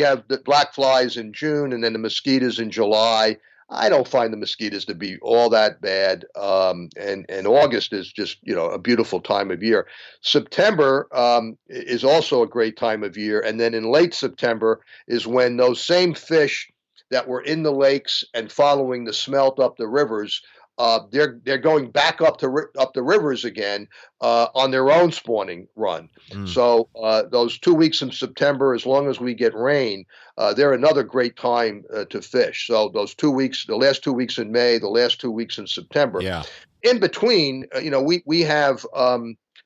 have the black flies in June and then the mosquitoes in July. I don't find the mosquitoes to be all that bad. And August is just, a beautiful time of year. September is also a great time of year. And then in late September is when those same fish that were in the lakes and following the smelt up the rivers, they're going back up the rivers again on their own spawning run. So those 2 weeks in September, as long as we get rain, they're another great time to fish. So those 2 weeks, the last 2 weeks in May, the last 2 weeks in September. Yeah. In between, we have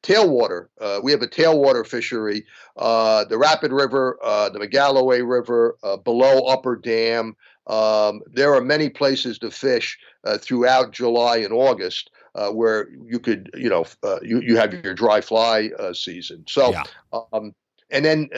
tailwater. We have a tailwater fishery, the Rapid River, the Magalloway River, below Upper Dam. There are many places to fish throughout July and August where you could, you have your dry fly season. So, and then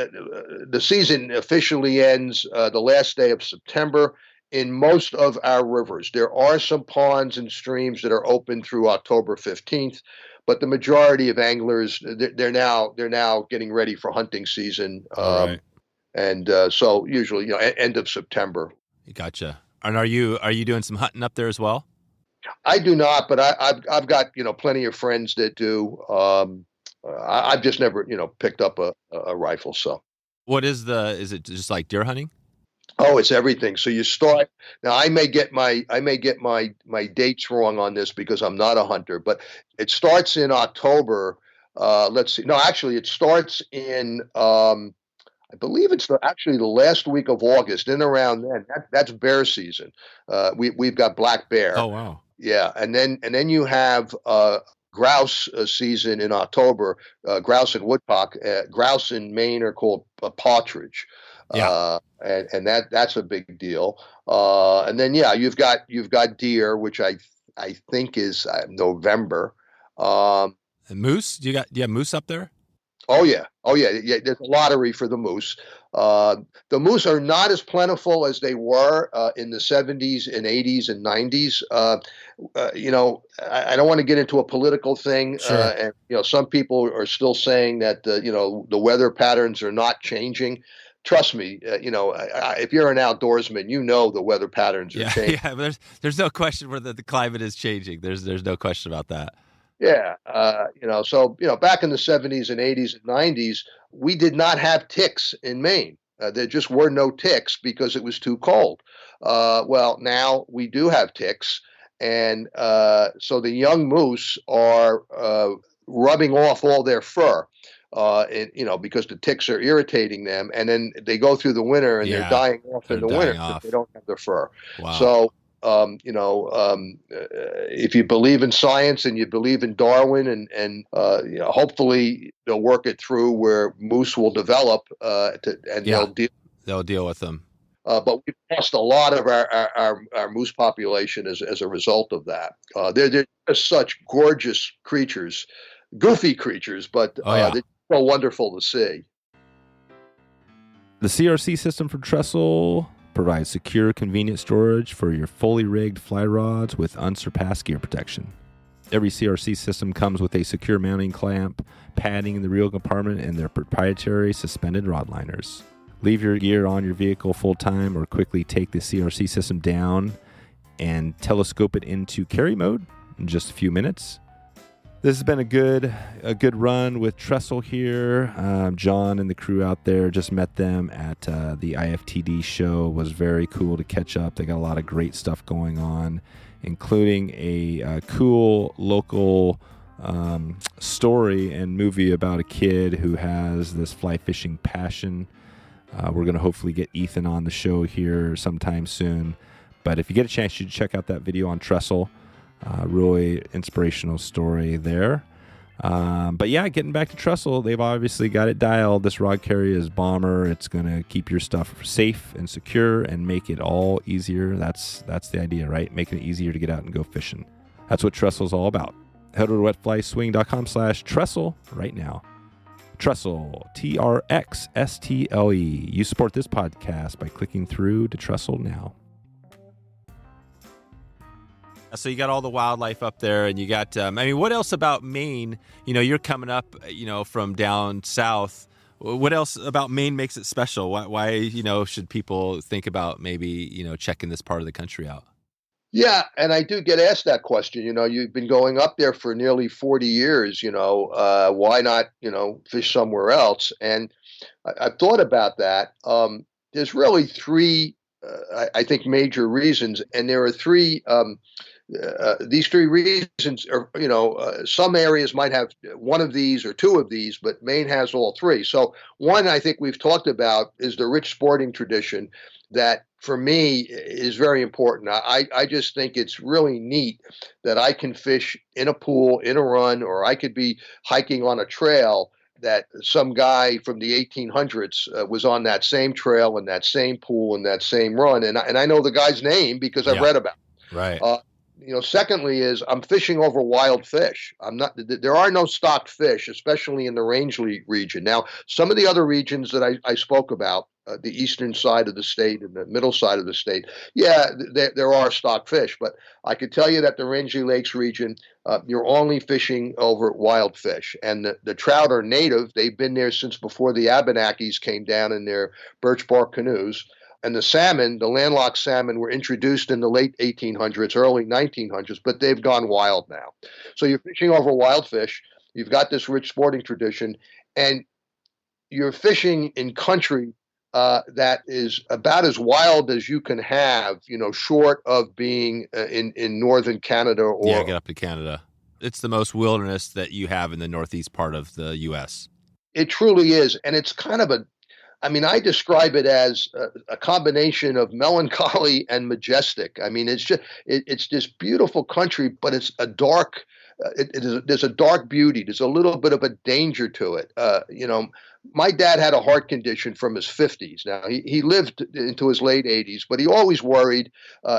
the season officially ends the last day of September in most of our rivers. There are some ponds and streams that are open through October 15th. But the majority of anglers, they're now getting ready for hunting season, Right. And so usually end of September. Gotcha. And are you doing some hunting up there as well? I do not, but I've got plenty of friends that do. I've just never picked up a rifle. So What is it just like deer hunting? Oh, it's everything. So you start now. I may get my dates wrong on this because I'm not a hunter, but it starts in October. Let's see. No, actually, it starts in. I believe it's actually the last week of August. In around then, that's bear season. We've got black bear. Oh wow. Yeah, and then you have grouse season in October. Grouse and woodcock. Grouse in Maine are called partridge. Yeah. And that's a big deal. And then you've got deer, which I think is November. And moose? Do you have moose up there? Oh yeah. There's a lottery for the moose. The moose are not as plentiful as they were in the 70s and 80s and 90s. I don't want to get into a political thing. Sure. And some people are still saying that the weather patterns are not changing. Trust me, if you're an outdoorsman, the weather patterns are changing. Yeah, but there's no question where the climate is changing. There's no question about that. Yeah, so back in the 70s and 80s and 90s, we did not have ticks in Maine. There just were no ticks because it was too cold. Well, now we do have ticks, and so the young moose are rubbing off all their fur. Because the ticks are irritating them, and then they go through the winter and they're dying off in the winter because they don't have their fur. Wow. So, if you believe in science and you believe in Darwin, and hopefully they'll work it through where moose will develop, they'll deal with them. But we've lost a lot of our moose population as a result of that. They're just such gorgeous creatures, goofy creatures, but they're so wonderful to see. The CRC system from Trxstle provides secure, convenient storage for your fully rigged fly rods with unsurpassed gear protection. Every CRC system comes with a secure mounting clamp, padding in the reel compartment, and their proprietary suspended rod liners. Leave your gear on your vehicle full time or quickly take the CRC system down and telescope it into carry mode in just a few minutes. This has been a good run with Trxstle here. John and the crew out there, just met them at the IFTD show. It was very cool to catch up. They got a lot of great stuff going on, including a cool local story and movie about a kid who has this fly fishing passion. We're going to hopefully get Ethan on the show here sometime soon. But if you get a chance, you should check out that video on Trxstle. Really inspirational story there. But yeah, getting back to Trxstle, they've obviously got it dialed. This rod carrier is bomber. It's going to keep your stuff safe and secure and make it all easier. That's the idea, right? Making it easier to get out and go fishing. That's what Trxstle's all about. Head over to wetflyswing.com/Trxstle right now. Trxstle, Trxstle. You support this podcast by clicking through to Trxstle now. So you got all the wildlife up there, and you got, what else about Maine? You're coming up, from down south. What else about Maine makes it special? Why should people think about maybe, checking this part of the country out? Yeah, and I do get asked that question. You've been going up there for nearly 40 years, why not, fish somewhere else? And I've thought about that. There's really three, I think, major reasons, and there are three. These three reasons are, some areas might have one of these or two of these, but Maine has all three. So one, I think we've talked about, is the rich sporting tradition that, for me, is very important. I just think it's really neat that I can fish in a pool, in a run, or I could be hiking on a trail that some guy from the 1800s was on that same trail in that same pool in that same run. And I know the guy's name because I've read about it. Right. Secondly is I'm fishing over wild fish. There are no stocked fish, especially in the Rangeley region. Now, some of the other regions that I spoke about, the eastern side of the state and the middle side of the state, there are stocked fish. But I could tell you that the Rangeley Lakes region, you're only fishing over wild fish. And the trout are native. They've been there since before the Abenakis came down in their birch bark canoes. And the salmon, the landlocked salmon, were introduced in the late 1800s, early 1900s, but they've gone wild now. So you're fishing over wild fish. You've got this rich sporting tradition, and you're fishing in country that is about as wild as you can have, short of being in northern Canada. Get up to Canada. It's the most wilderness that you have in the northeast part of the U.S. It truly is, and it's kind of I describe it as a combination of melancholy and majestic. It's this beautiful country, but it's a dark. There's a dark beauty. There's a little bit of a danger to it. My dad had a heart condition from his 50s. Now he lived into his late 80s, but he always worried.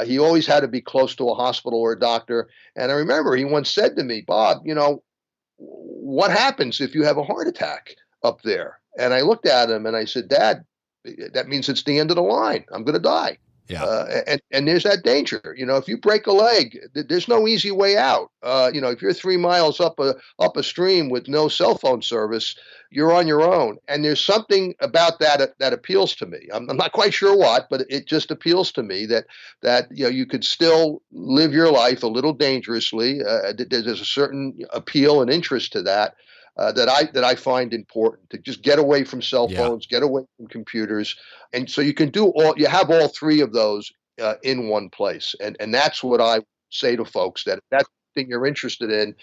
He always had to be close to a hospital or a doctor. And I remember he once said to me, "Bob, what happens if you have a heart attack up there?" And I looked at him and I said, "Dad, that means it's the end of the line. I'm going to die." Yeah. And there's that danger. If you break a leg, there's no easy way out. If you're 3 miles up a stream with no cell phone service, you're on your own. And there's something about that appeals to me. I'm not quite sure what, but it just appeals to me that you could still live your life a little dangerously. There's a certain appeal and interest to that. That I find important, to just get away from cell phones, get away from computers, and so you can you have all three of those in one place, and that's what I say to folks, that if that's the thing you're interested in,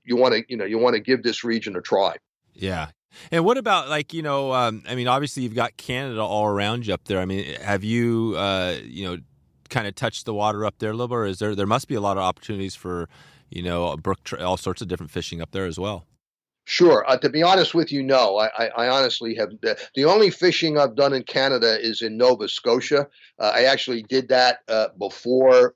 you want to give this region a try. Yeah. And what about obviously you've got Canada all around you up there. Have you kind of touched the water up there a little bit, or is there must be a lot of opportunities for brook, all sorts of different fishing up there as well? Sure. To be honest with you, no. I honestly have. The only fishing I've done in Canada is in Nova Scotia. I actually did that before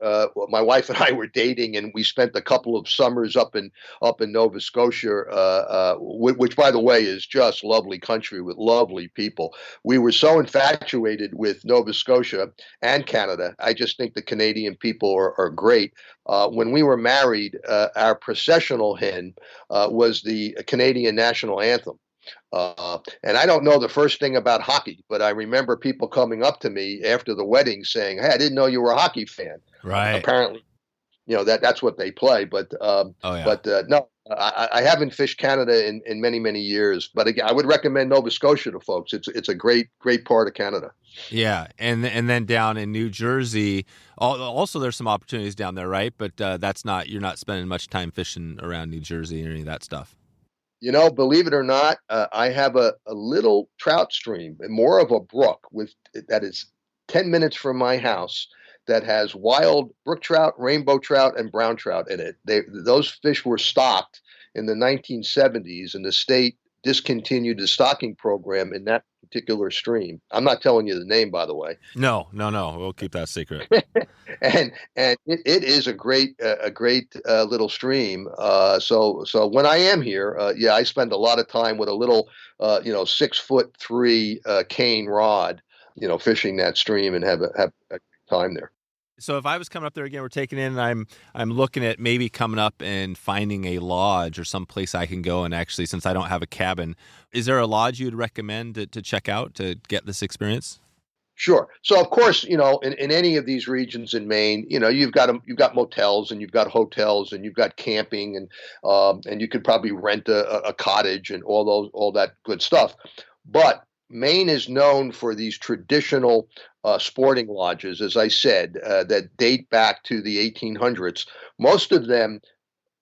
my wife and I were dating, and we spent a couple of summers up in Nova Scotia, which, by the way, is just lovely country with lovely people. We were so infatuated with Nova Scotia and Canada. I just think the Canadian people are great. When we were married, our processional hymn was the Canadian national anthem. And I don't know the first thing about hockey, but I remember people coming up to me after the wedding saying, "Hey, I didn't know you were a hockey fan." Right. Apparently, that's what they play. But no, I haven't fished Canada in many, many years. But again, I would recommend Nova Scotia to folks. It's a great part of Canada. Yeah, and then down in New Jersey, also there's some opportunities down there, right? But you're not spending much time fishing around New Jersey or any of that stuff. Believe it or not, I have a little trout stream, more of a brook, that is 10 minutes from my house, that has wild brook trout, rainbow trout, and brown trout in it. Those fish were stocked in the 1970s, and the state discontinued the stocking program in that particular stream. I'm not telling you the name, by the way. No. We'll keep that secret. and it is a great little stream. So when I am here, I spend a lot of time with a little 6'3" cane rod, fishing that stream and have a time there. So if I was coming up there again, we're taking in, and I'm looking at maybe coming up and finding a lodge or some place I can go. And actually, since I don't have a cabin, is there a lodge you'd recommend to check out to get this experience? Sure. So of course, in any of these regions in Maine, you've got motels and you've got hotels and you've got camping and you could probably rent a cottage and all that good stuff. But Maine is known for these traditional sporting lodges, as I said, that date back to the 1800s. Most of them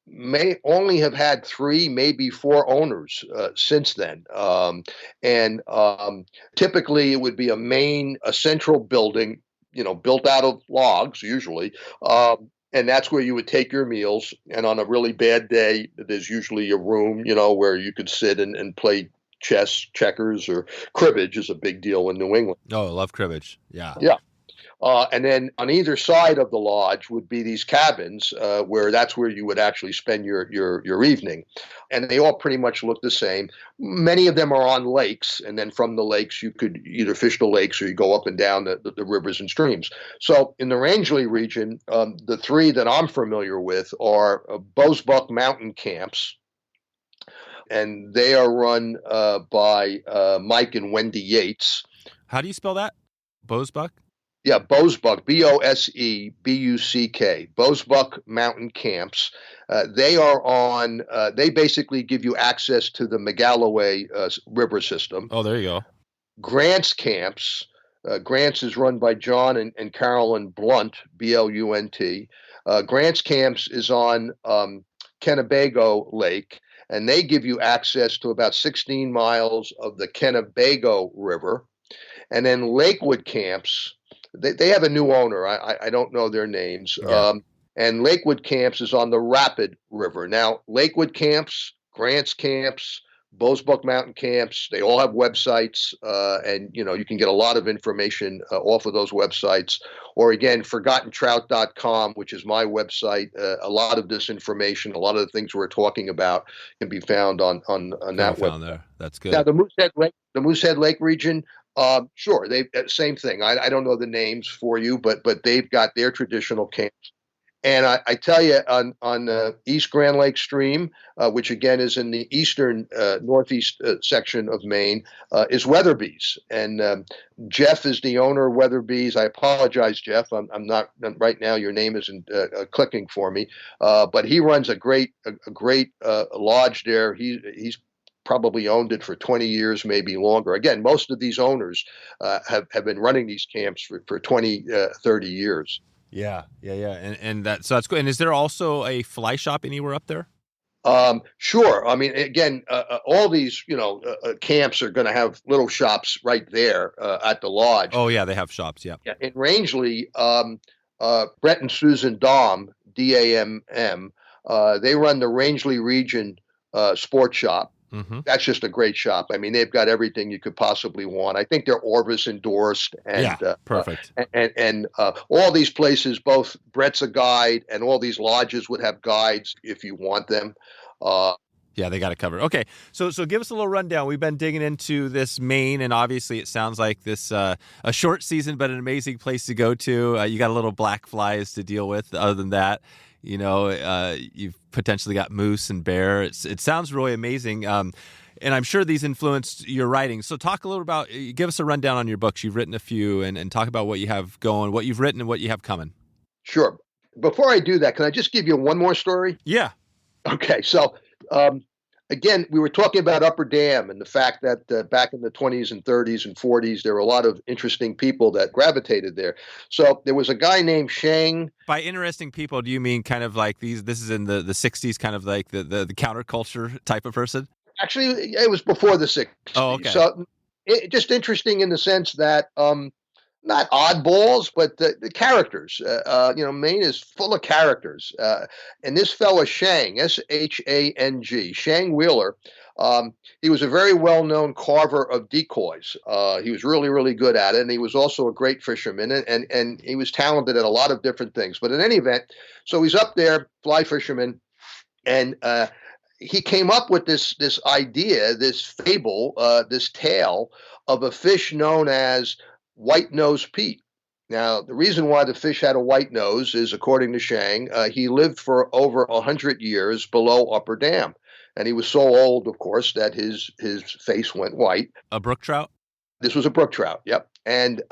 may only have had 3, maybe 4 owners since then. Typically it would be a central building, built out of logs usually. And that's where you would take your meals. And on a really bad day, there's usually a room, where you could sit and play chess, checkers, or cribbage is a big deal in New England. Oh, I love cribbage. Yeah. Yeah. And then on either side of the lodge would be these cabins where that's where you would actually spend your evening. And they all pretty much look the same. Many of them are on lakes. And then from the lakes, you could either fish the lakes or you go up and down the rivers and streams. So in the Rangeley region, the 3 that I'm familiar with are Bosebuck Mountain Camps. And they are run by Mike and Wendy Yates. How do you spell that? Bosebuck? Yeah, Bosebuck, Bosebuck, Bosebuck Mountain Camps. They are on, they basically give you access to the Magalloway River system. Oh, there you go. Grant's Camps. Grant's is run by John and Carolyn Blunt, Blunt. Grant's Camps is on Kennebago Lake. And they give you access to about 16 miles of the Kennebago River. And then Lakewood Camps, they have a new owner. I don't know their names. Yeah. And Lakewood Camps is on the Rapid River. Now, Lakewood Camps, Grant's Camps, Bosebuck Mountain Camps, they all have websites, and you can get a lot of information off of those websites. Or again, ForgottenTrout.com, which is my website. A lot of this information, a lot of the things we're talking about, can be found on that website. There. That's good. Now, the Moosehead Lake region. Sure, they same thing. I don't know the names for you, but they've got their traditional camps. And I tell you, on East Grand Lake Stream, which again is in the eastern northeast section of Maine, is Weatherby's. And Jeff is the owner of Weatherby's. I apologize, Jeff. I'm not right now. Your name isn't clicking for me. But he runs a great lodge there. He's probably owned it for 20 years, maybe longer. Again, most of these owners have been running these camps for 20, 30 years. Yeah. And so that's good. And is there also a fly shop anywhere up there? Sure. I mean, again, all these, camps are going to have little shops right there at the lodge. Oh yeah, they have shops. Yeah. In Rangeley, Brett and Susan Damm, Damm, they run the Rangeley Region Sports Shop. Mm-hmm. That's just a great shop. I mean, they've got everything you could possibly want. I think they're Orvis endorsed. And, perfect. And all these places, both Brett's a guide and all these lodges would have guides if you want them. Yeah, they got it covered. Okay, so give us a little rundown. We've been digging into this Maine, and obviously it sounds like this a short season, but an amazing place to go to. You got a little black flies to deal with. Other than that, you've potentially got moose and bear. It sounds really amazing. And I'm sure these influenced your writing. So talk a little about, give us a rundown on your books. You've written a few, and talk about what you have going, what you've written, and what you have coming. Sure. Before I do that, can I just give you one more story? Yeah. Okay. So, again, we were talking about Upper Dam and the fact that back in the 20s and 30s and 40s, there were a lot of interesting people that gravitated there. So there was a guy named Shang. By interesting people, do you mean kind of like this is in the 60s, kind of like the counterculture type of person? Actually, it was before the 60s. Oh, okay. So just interesting in the sense that not oddballs, but the characters. Maine is full of characters. And this fellow Shang, Shang, Shang Willer, he was a very well-known carver of decoys. He was really, really good at it, and he was also a great fisherman, and he was talented at a lot of different things. But in any event, so he's up there, fly fisherman, and he came up with this idea, this fable, this tale of a fish known as white-nosed Pete. Now, the reason why the fish had a white nose is, according to Shang, he lived for over 100 years below Upper Dam. And he was so old, of course, that his face went white. A brook trout? This was a brook trout, yep. And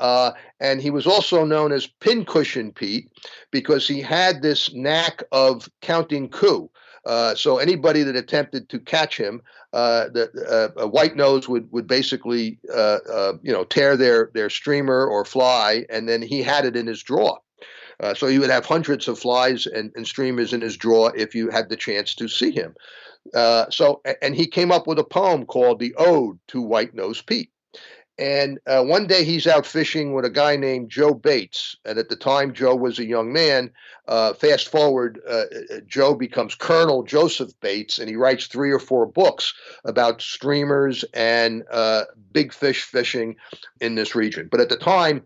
he was also known as Pincushion Pete because he had this knack of counting coup. So anybody that attempted to catch him, a white nose would basically tear their streamer or fly, and then he had it in his drawer. So he would have hundreds of flies and streamers in his drawer if you had the chance to see him. And he came up with a poem called "The Ode to White-Nosed Pete." And one day he's out fishing with a guy named Joe Bates. And at the time, Joe was a young man. Fast forward, Joe becomes Colonel Joseph Bates, and he writes 3 or 4 books about streamers and big fish fishing in this region. But at the time,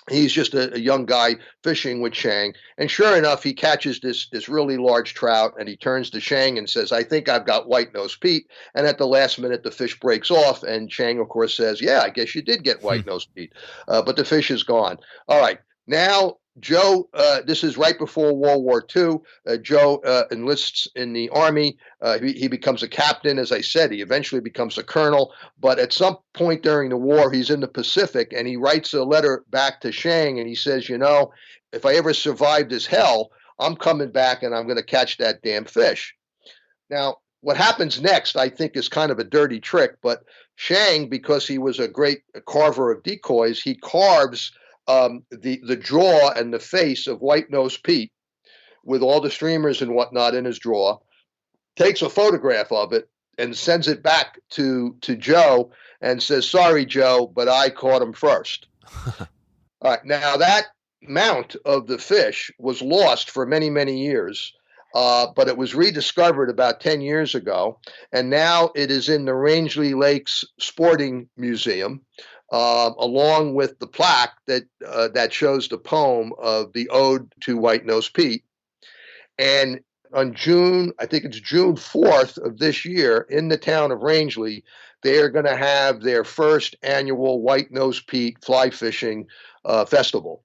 he's just a young guy fishing with Shang. And sure enough, he catches this really large trout, and he turns to Shang and says, "I think I've got white-nosed Pete." And at the last minute, the fish breaks off. And Shang, of course, says, "Yeah, I guess you did get white-nosed Pete." But the fish is gone. All right. Now, Joe, this is right before World War II. Joe enlists in the Army. He becomes a captain. As I said, he eventually becomes a colonel. But at some point during the war, he's in the Pacific, and he writes a letter back to Shang, and he says, if I ever survive this hell, I'm coming back, and I'm going to catch that damn fish. Now, what happens next, I think, is kind of a dirty trick. But Shang, because he was a great carver of decoys, he carves the jaw and the face of white-nosed Pete with all the streamers and whatnot in his drawer, takes a photograph of it and sends it back to Joe and says, "Sorry, Joe, but I caught him first." All right. Now, that mount of the fish was lost for many, many years, but it was rediscovered about 10 years ago, and now it is in the Rangeley Lakes Sporting Museum, along with the plaque that shows the poem of the Ode to White-Nosed Pete. And on June 4th of this year, in the town of Rangeley, they are going to have their first annual White-Nosed Pete fly fishing festival.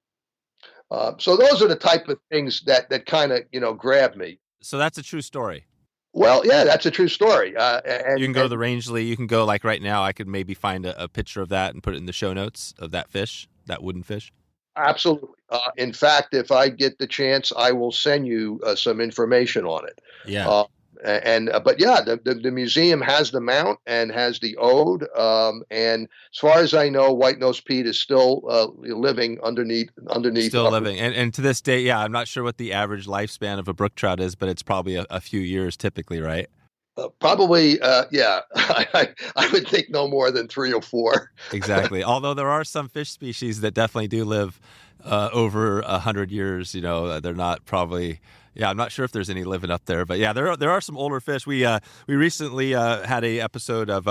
So those are the type of things that kind of grab me. So that's a true story. Well, yeah, that's a true story. You can go to the Rangeley. You can go, like right now, I could maybe find a picture of that and put it in the show notes of that fish, that wooden fish. Absolutely. In fact, if I get the chance, I will send you some information on it. Yeah. But yeah, the museum has the mount and has the ode. And as far as I know, White-Nosed Pete is still living underneath. Still living. And to this day, yeah, I'm not sure what the average lifespan of a brook trout is, but it's probably a few years typically, right? Probably, yeah. I would think no more than 3 or 4. Exactly. Although there are some fish species that definitely do live over 100 years. They're not probably. Yeah, I'm not sure if there's any living up there, but yeah, there are some older fish. We recently had a episode of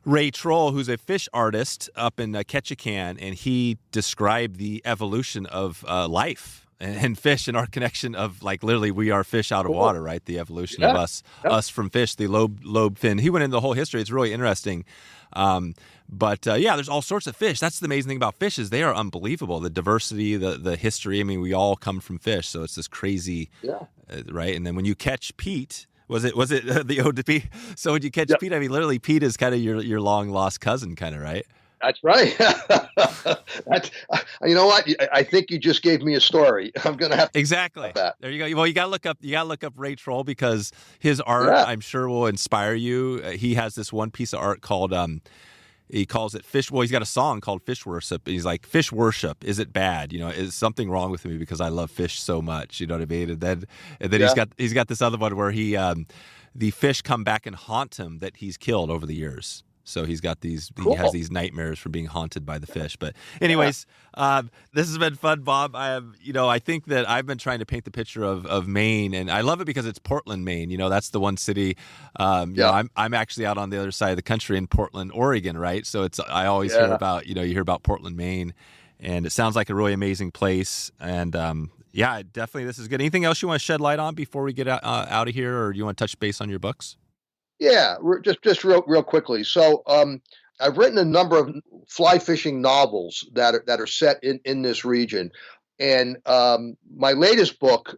Ray Troll, who's a fish artist up in Ketchikan, and he described the evolution of life and fish and our connection of, like, literally we are fish out of water, right? The evolution of us from fish, the lobe fin. He went into the whole history. It's really interesting. But there's all sorts of fish. That's the amazing thing about fish is they are unbelievable. The diversity, the history. I mean, we all come from fish, so it's this crazy, right? And then when you catch Pete, was it the ode to Pete? So when you catch Pete, I mean, literally Pete is kind of your long lost cousin, kind of, right? That's right. You know what? I think you just gave me a story. I'm gonna have to exactly. That. There you go. Well, you gotta look up Ray Troll because his art, I'm sure, will inspire you. He has this one piece of art called he calls it fish. Well, he's got a song called Fish Worship. He's like, fish worship. Is it bad? Is something wrong with me because I love fish so much? You know what I mean? And then he's got this other one where he the fish come back and haunt him that he's killed over the years. So he's got these, Cool. he has these nightmares from being haunted by the fish. But anyways, this has been fun, Bob. I think that I've been trying to paint the picture of Maine, and I love it because it's Portland, Maine. That's the one city. I'm actually out on the other side of the country in Portland, Oregon, right? So I always hear about, you hear about Portland, Maine, and it sounds like a really amazing place. And definitely this is good. Anything else you want to shed light on before we get out of here, or do you want to touch base on your books? Yeah, just real quickly. So I've written a number of fly fishing novels that are set in this region. And my latest book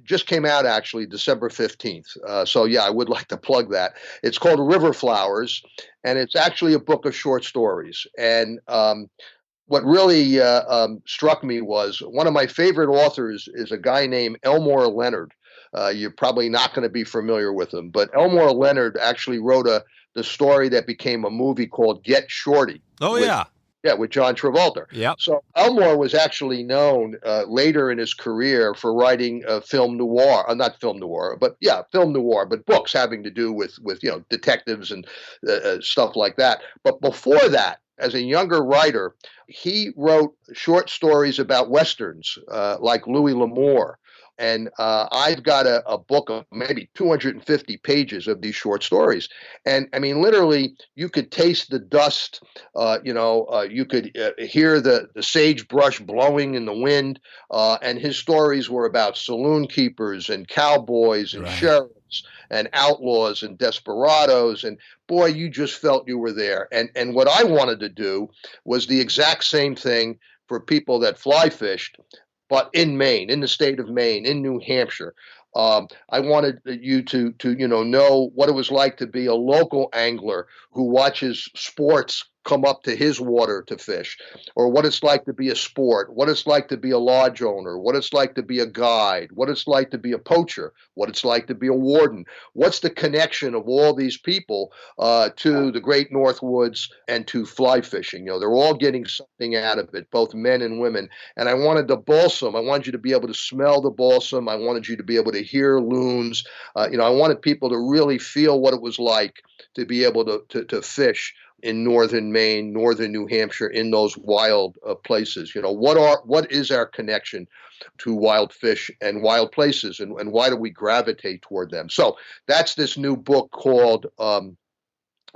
just came out, actually, December 15th. So, I would like to plug that. It's called River Flowers, and it's actually a book of short stories. And what really struck me was one of my favorite authors is a guy named Elmore Leonard. You're probably not going to be familiar with him, but Elmore Leonard actually wrote the story that became a movie called Get Shorty. Oh, yeah. Yeah, with John Travolta. Yeah. So Elmore was actually known later in his career for writing film noir, not film noir, but film noir, but books having to do with detectives and stuff like that. But before that, as a younger writer, he wrote short stories about westerns like Louis L'Amour. And I've got a book of maybe 250 pages of these short stories. And I mean, literally, you could taste the dust. You could hear the sagebrush blowing in the wind. And his stories were about saloon keepers and cowboys and sheriffs and outlaws and desperados. And boy, you just felt you were there. And what I wanted to do was the exact same thing for people that fly fished, but in Maine, in the state of Maine, in New Hampshire. I wanted you to know what it was like to be a local angler who watches sports come up to his water to fish, or what it's like to be a sport, what it's like to be a lodge owner, what it's like to be a guide, what it's like to be a poacher, what it's like to be a warden. What's the connection of all these people to the great North Woods and to fly fishing? They're all getting something out of it, both men and women. And I wanted the balsam. I wanted you to be able to smell the balsam. I wanted you to be able to hear loons. I wanted people to really feel what it was like to be able to fish in northern Maine, northern New Hampshire, in those wild places. What is our connection to wild fish and wild places, and why do we gravitate toward them? So that's this new book called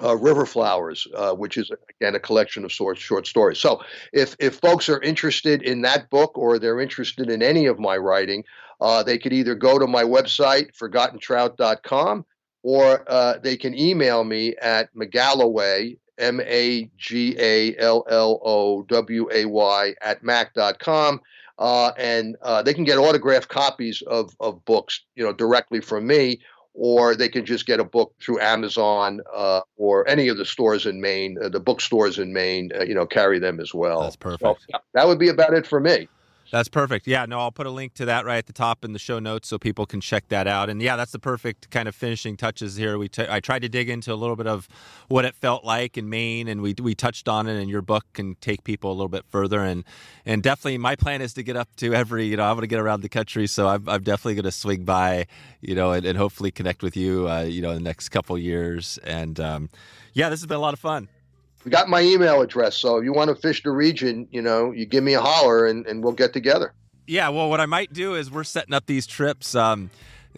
River Flowers, which is, again, a collection of short stories. So if folks are interested in that book, or they're interested in any of my writing, they could either go to my website, forgottentrout.com, or they can email me at Magalloway, MAGALLOWAY @mac.com. And they can get autographed copies of books, directly from me, or they can just get a book through Amazon or any of the stores in Maine, the bookstores in Maine, carry them as well. That's perfect. So that would be about it for me. That's perfect. Yeah, no, I'll put a link to that right at the top in the show notes so people can check that out. And that's the perfect kind of finishing touches here. I tried to dig into a little bit of what it felt like in Maine, and we touched on it, and your book can take people a little bit further. And definitely my plan is to get up to every, I want to get around the country, so I'm definitely going to swing by, and hopefully connect with you, in the next couple years. And this has been a lot of fun. You got my email address, so if you want to fish the region, you give me a holler and we'll get together. Yeah, well, what I might do is we're setting up these trips,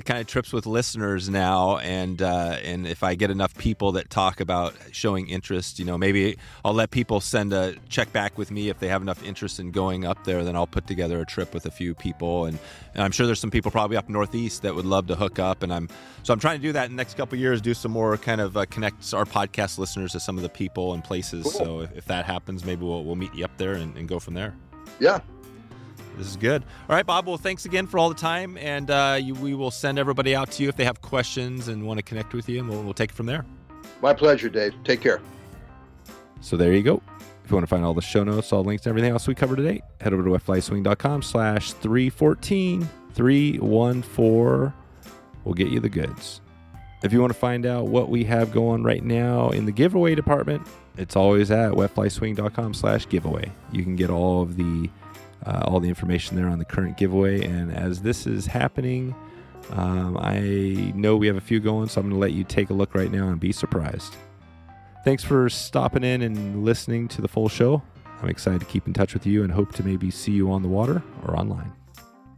kind of trips with listeners now, and if I get enough people that talk about showing interest, maybe I'll let people send a check back with me if they have enough interest in going up there. Then I'll put together a trip with a few people, and I'm sure there's some people probably up northeast that would love to hook up, and I'm trying to do that in the next couple of years, do some more kind of connect our podcast listeners to some of the people and places. Cool. So if that happens, maybe we'll meet you up there and go from there. Yeah. This is good. All right, Bob. Well, thanks again for all the time, and we will send everybody out to you if they have questions and want to connect with you, and we'll take it from there. My pleasure, Dave. Take care. So there you go. If you want to find all the show notes, all links, and everything else we covered today, head over to wetflyswing.com/314. We'll get you the goods. If you want to find out what we have going right now in the giveaway department, it's always at wetflyswing.com/giveaway. You can get all the information there on the current giveaway. And as this is happening, I know we have a few going, so I'm going to let you take a look right now and be surprised. Thanks for stopping in and listening to the full show. I'm excited to keep in touch with you and hope to maybe see you on the water or online.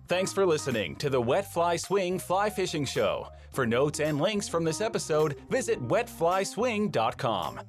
Thanks for listening to the Wet Fly Swing Fly Fishing Show. For notes and links from this episode, visit wetflyswing.com.